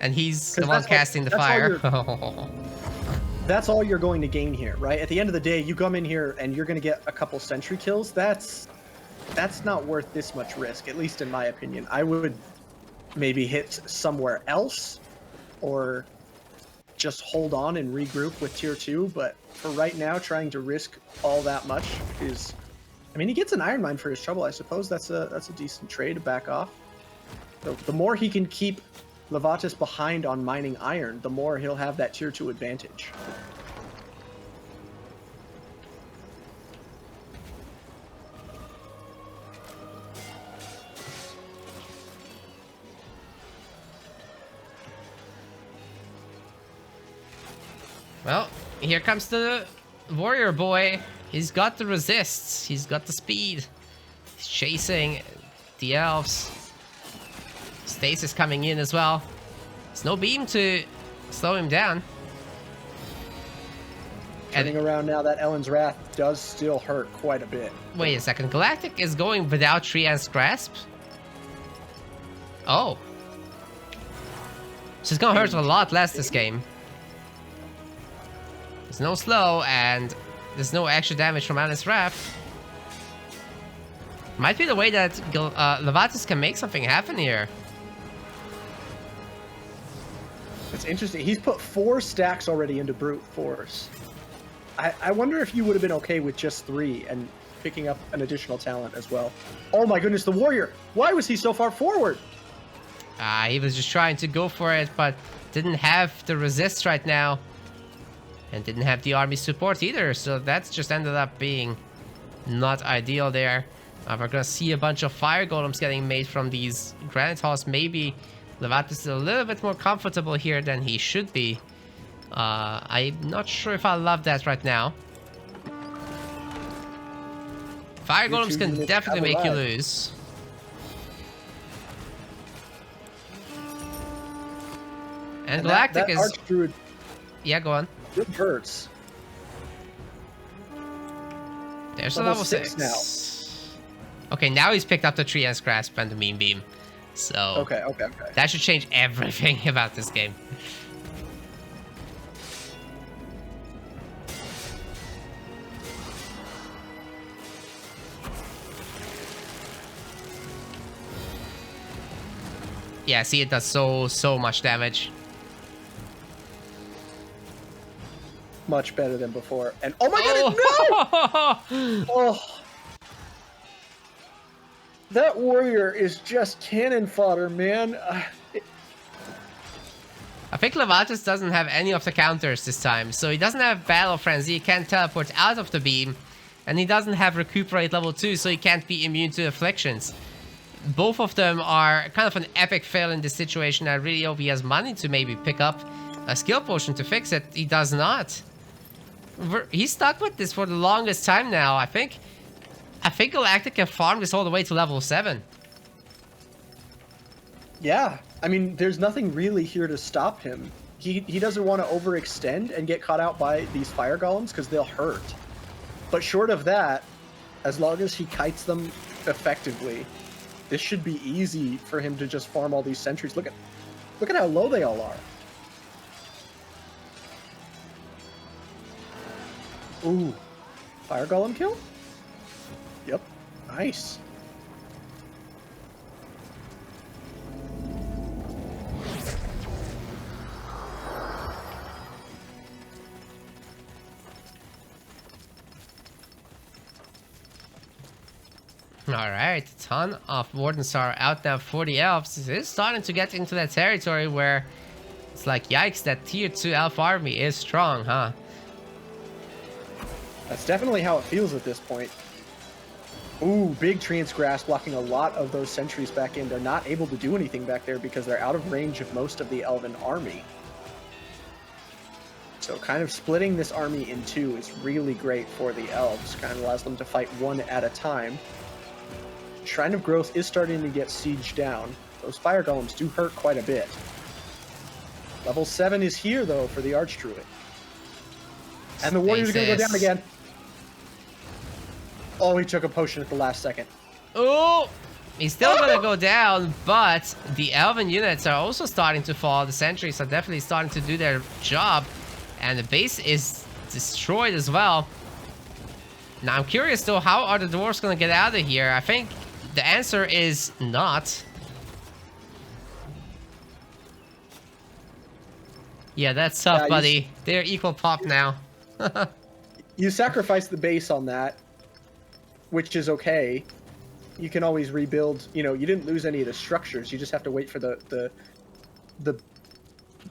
And he's the one casting the fire. That's all you're going to gain here, right? At the end of the day, you come in here and you're going to get a couple sentry kills. That's not worth this much risk, at least in my opinion. I would maybe hit somewhere else or just hold on and regroup with tier 2, but for right now, trying to risk all that much is... I mean, he gets an Iron Mine for his trouble. I suppose that's a decent trade to back off. The more he can keep Levatus behind on mining iron, the more he'll have that tier 2 advantage. Well, here comes the warrior boy. He's got the resists. He's got the speed. He's chasing the elves. Stasis coming in as well. There's no beam to slow him down. Turning around now, that Ellen's Wrath does still hurt quite a bit. Wait a second. Galactic is going without Treant's Grasp? Oh. So it's gonna hurt a lot less this game. There's no slow, and there's no extra damage from Ellen's Wrath. Might be the way that Levatus can make something happen here. It's interesting. He's put 4 stacks already into Brute Force. I wonder if you would have been okay with just 3 and picking up an additional talent as well. Oh my goodness, the warrior! Why was he so far forward? He was just trying to go for it, but didn't have the resist right now. And didn't have the army support either, so that's just ended up being not ideal there. We're gonna see a bunch of fire golems getting made from these granite halls. Maybe Levatus is a little bit more comfortable here than he should be. I'm not sure if I love that right now. Fire golems can definitely make you lose. And Galactic is... Archdruid... Yeah, go on. It hurts. There's a level 6 now. Okay, now he's picked up the Treant's Grasp and the Mean Beam. So... Okay. That should change everything about this game. Yeah, see, it does so much damage. Much better than before. And oh my god, no! Oh. That warrior is just cannon fodder, man. I think Levatus doesn't have any of the counters this time. So he doesn't have Battle Frenzy, he can't teleport out of the beam. And he doesn't have Recuperate level 2, so he can't be immune to afflictions. Both of them are kind of an epic fail in this situation. I really hope he has money to maybe pick up a skill potion to fix it. He does not. He's stuck with this for the longest time now. I think Galactic can farm this all the way to level 7. Yeah, I mean, there's nothing really here to stop him. He doesn't want to overextend and get caught out by these fire golems because they'll hurt. But short of that, as long as he kites them effectively, this should be easy for him to just farm all these sentries. Look at how low they all are. Ooh, fire golem kill? Yep, nice. Alright, a ton of Wardens are out now for the elves. This is starting to get into that territory where it's like, yikes, that tier 2 elf army is strong, huh? That's definitely how it feels at this point. Ooh, big Transgrass blocking a lot of those sentries back in. They're not able to do anything back there because they're out of range of most of the elven army. So kind of splitting this army in two is really great for the elves. Kind of allows them to fight one at a time. Shrine of Growth is starting to get sieged down. Those fire golems do hurt quite a bit. Level 7 is here, though, for the Archdruid. And the warriors are going to go down again. Oh, he took a potion at the last second. Oh! He's still going to go down, but the elven units are also starting to fall. The sentries are definitely starting to do their job. And the base is destroyed as well. Now, I'm curious, though, how are the dwarves going to get out of here? I think the answer is not. Yeah, that's tough, buddy. They're equal pop now. You sacrifice the base on that, which is okay. You can always rebuild. You know, you didn't lose any of the structures. You just have to wait for the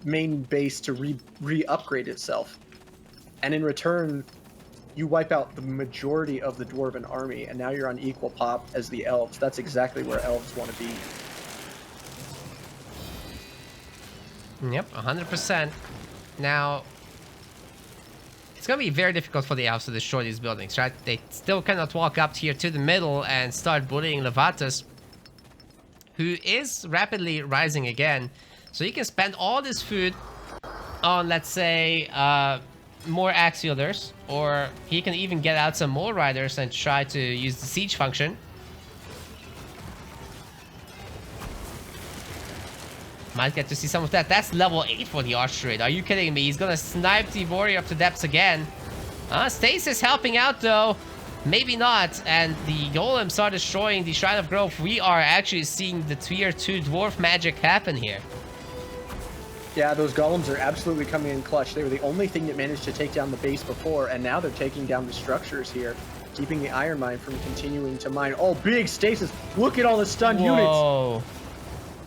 main base to re-upgrade itself. And in return, you wipe out the majority of the dwarven army, and now you're on equal pop as the elves. That's exactly where elves want to be. Yep, 100%. Now, it's going to be very difficult for the elves to destroy these buildings, right? They still cannot walk up here to the middle and start bullying Levatus, who is rapidly rising again. So you can spend all this food on, let's say, more axe wielders, or he can even get out some more riders and try to use the siege function. Might get to see some of that. That's level 8 for the Archdruid. Are you kidding me? He's gonna snipe the Warrior up to depths again. Stasis helping out though. Maybe not. And the golems are destroying the Shrine of Growth. We are actually seeing the tier 2 dwarf magic happen here. Yeah, those golems are absolutely coming in clutch. They were the only thing that managed to take down the base before, and now they're taking down the structures here, keeping the Iron Mine from continuing to mine. Oh, big stasis. Look at all the stunned units. Whoa.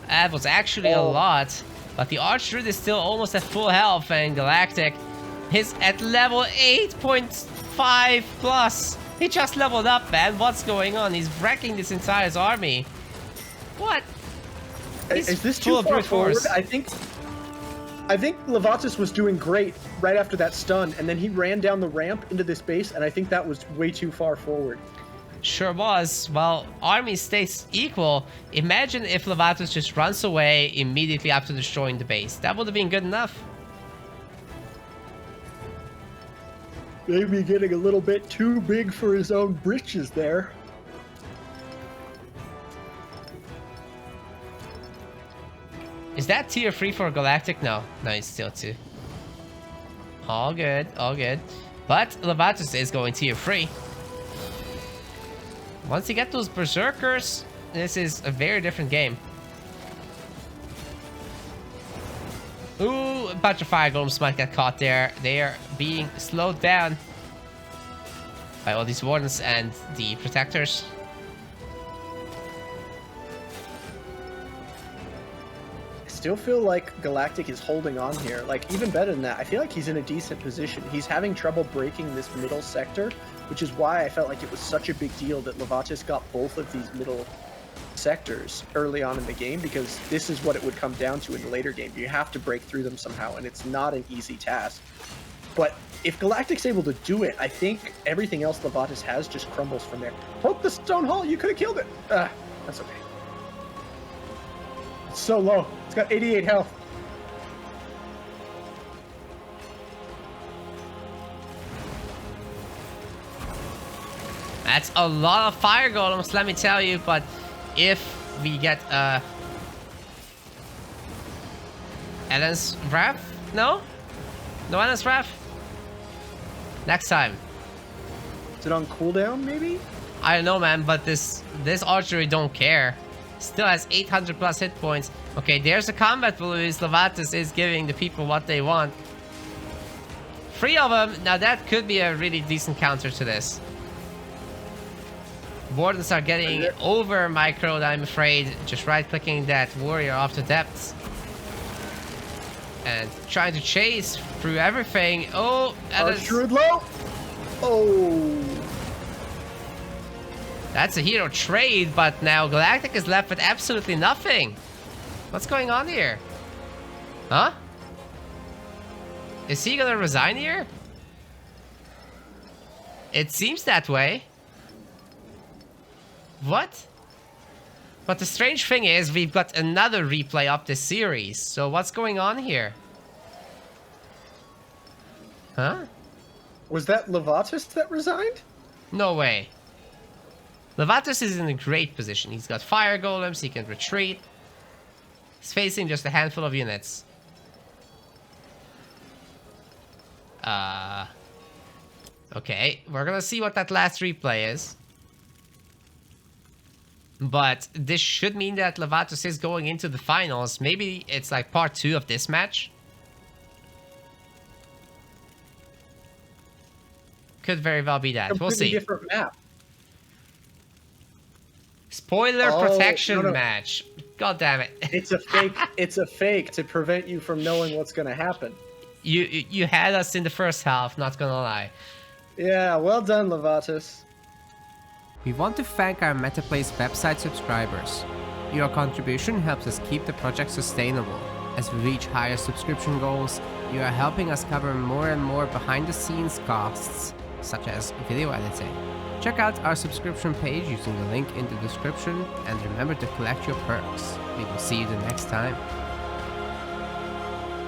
That was actually a lot. But the Archdruid is still almost at full health, and Galactic is at level 8.5 plus. He just leveled up, man. What's going on? He's wrecking this entire army. What? Is this too far forward? I think Levatus was doing great right after that stun, and then he ran down the ramp into this base, and I think that was way too far forward. Sure was. Well, army stays equal. Imagine if Levatus just runs away immediately after destroying the base. That would have been good enough. Maybe getting a little bit too big for his own britches there. Is that tier 3 for Galactic? No. No, it's still 2. All good. All good. But Levatus is going tier 3. Once you get those Berserkers, this is a very different game. Ooh, a bunch of Fire Golems might get caught there. They are being slowed down by all these Wardens and the Protectors. Still feel like Galactic is holding on here. Like, even better than that, I feel like he's in a decent position. He's having trouble breaking this middle sector, which is why I felt like it was such a big deal that Levatus got both of these middle sectors early on in the game, because this is what it would come down to in the later game. You have to break through them somehow, and it's not an easy task. But if Galactic's able to do it, I think everything else Levatus has just crumbles from there. Poke the stone hall, you could have killed it. That's okay. It's so low. It's got 88 health. That's a lot of fire golems, let me tell you, but if we get Ellen's Wrath? No? No Ellen's Wrath? Next time. Is it on cooldown, maybe? I don't know, man, but this archery don't care. Still has 800 plus hit points. Okay, there's a combat blues. Levatus is giving the people what they want. 3 of them. Now that could be a really decent counter to this. Wardens are getting over microed, I'm afraid. Just right-clicking that warrior off the depths. And trying to chase through everything. Oh, Archdruid low. Oh. That's a hero trade, but now Galactic is left with absolutely nothing. What's going on here? Huh? Is he gonna resign here? It seems that way. What? But the strange thing is, we've got another replay of this series. So what's going on here? Huh? Was that Levatus that resigned? No way. Levatus is in a great position. He's got fire golems, he can retreat. He's facing just a handful of units. Okay, we're gonna see what that last replay is. But this should mean that Levatus is going into the finals. Maybe it's like part 2 of this match. Could very well be that. We'll see. Different map. Spoiler protection match. God damn it. It's a fake. It's a fake to prevent you from knowing what's going to happen. You had us in the first half, not gonna lie. Yeah, well done, Levatus. We want to thank our MetaPlace website subscribers. Your contribution helps us keep the project sustainable. As we reach higher subscription goals, you are helping us cover more and more behind-the-scenes costs, such as video editing. Check out our subscription page using the link in the description, and remember to collect your perks. We will see you the next time.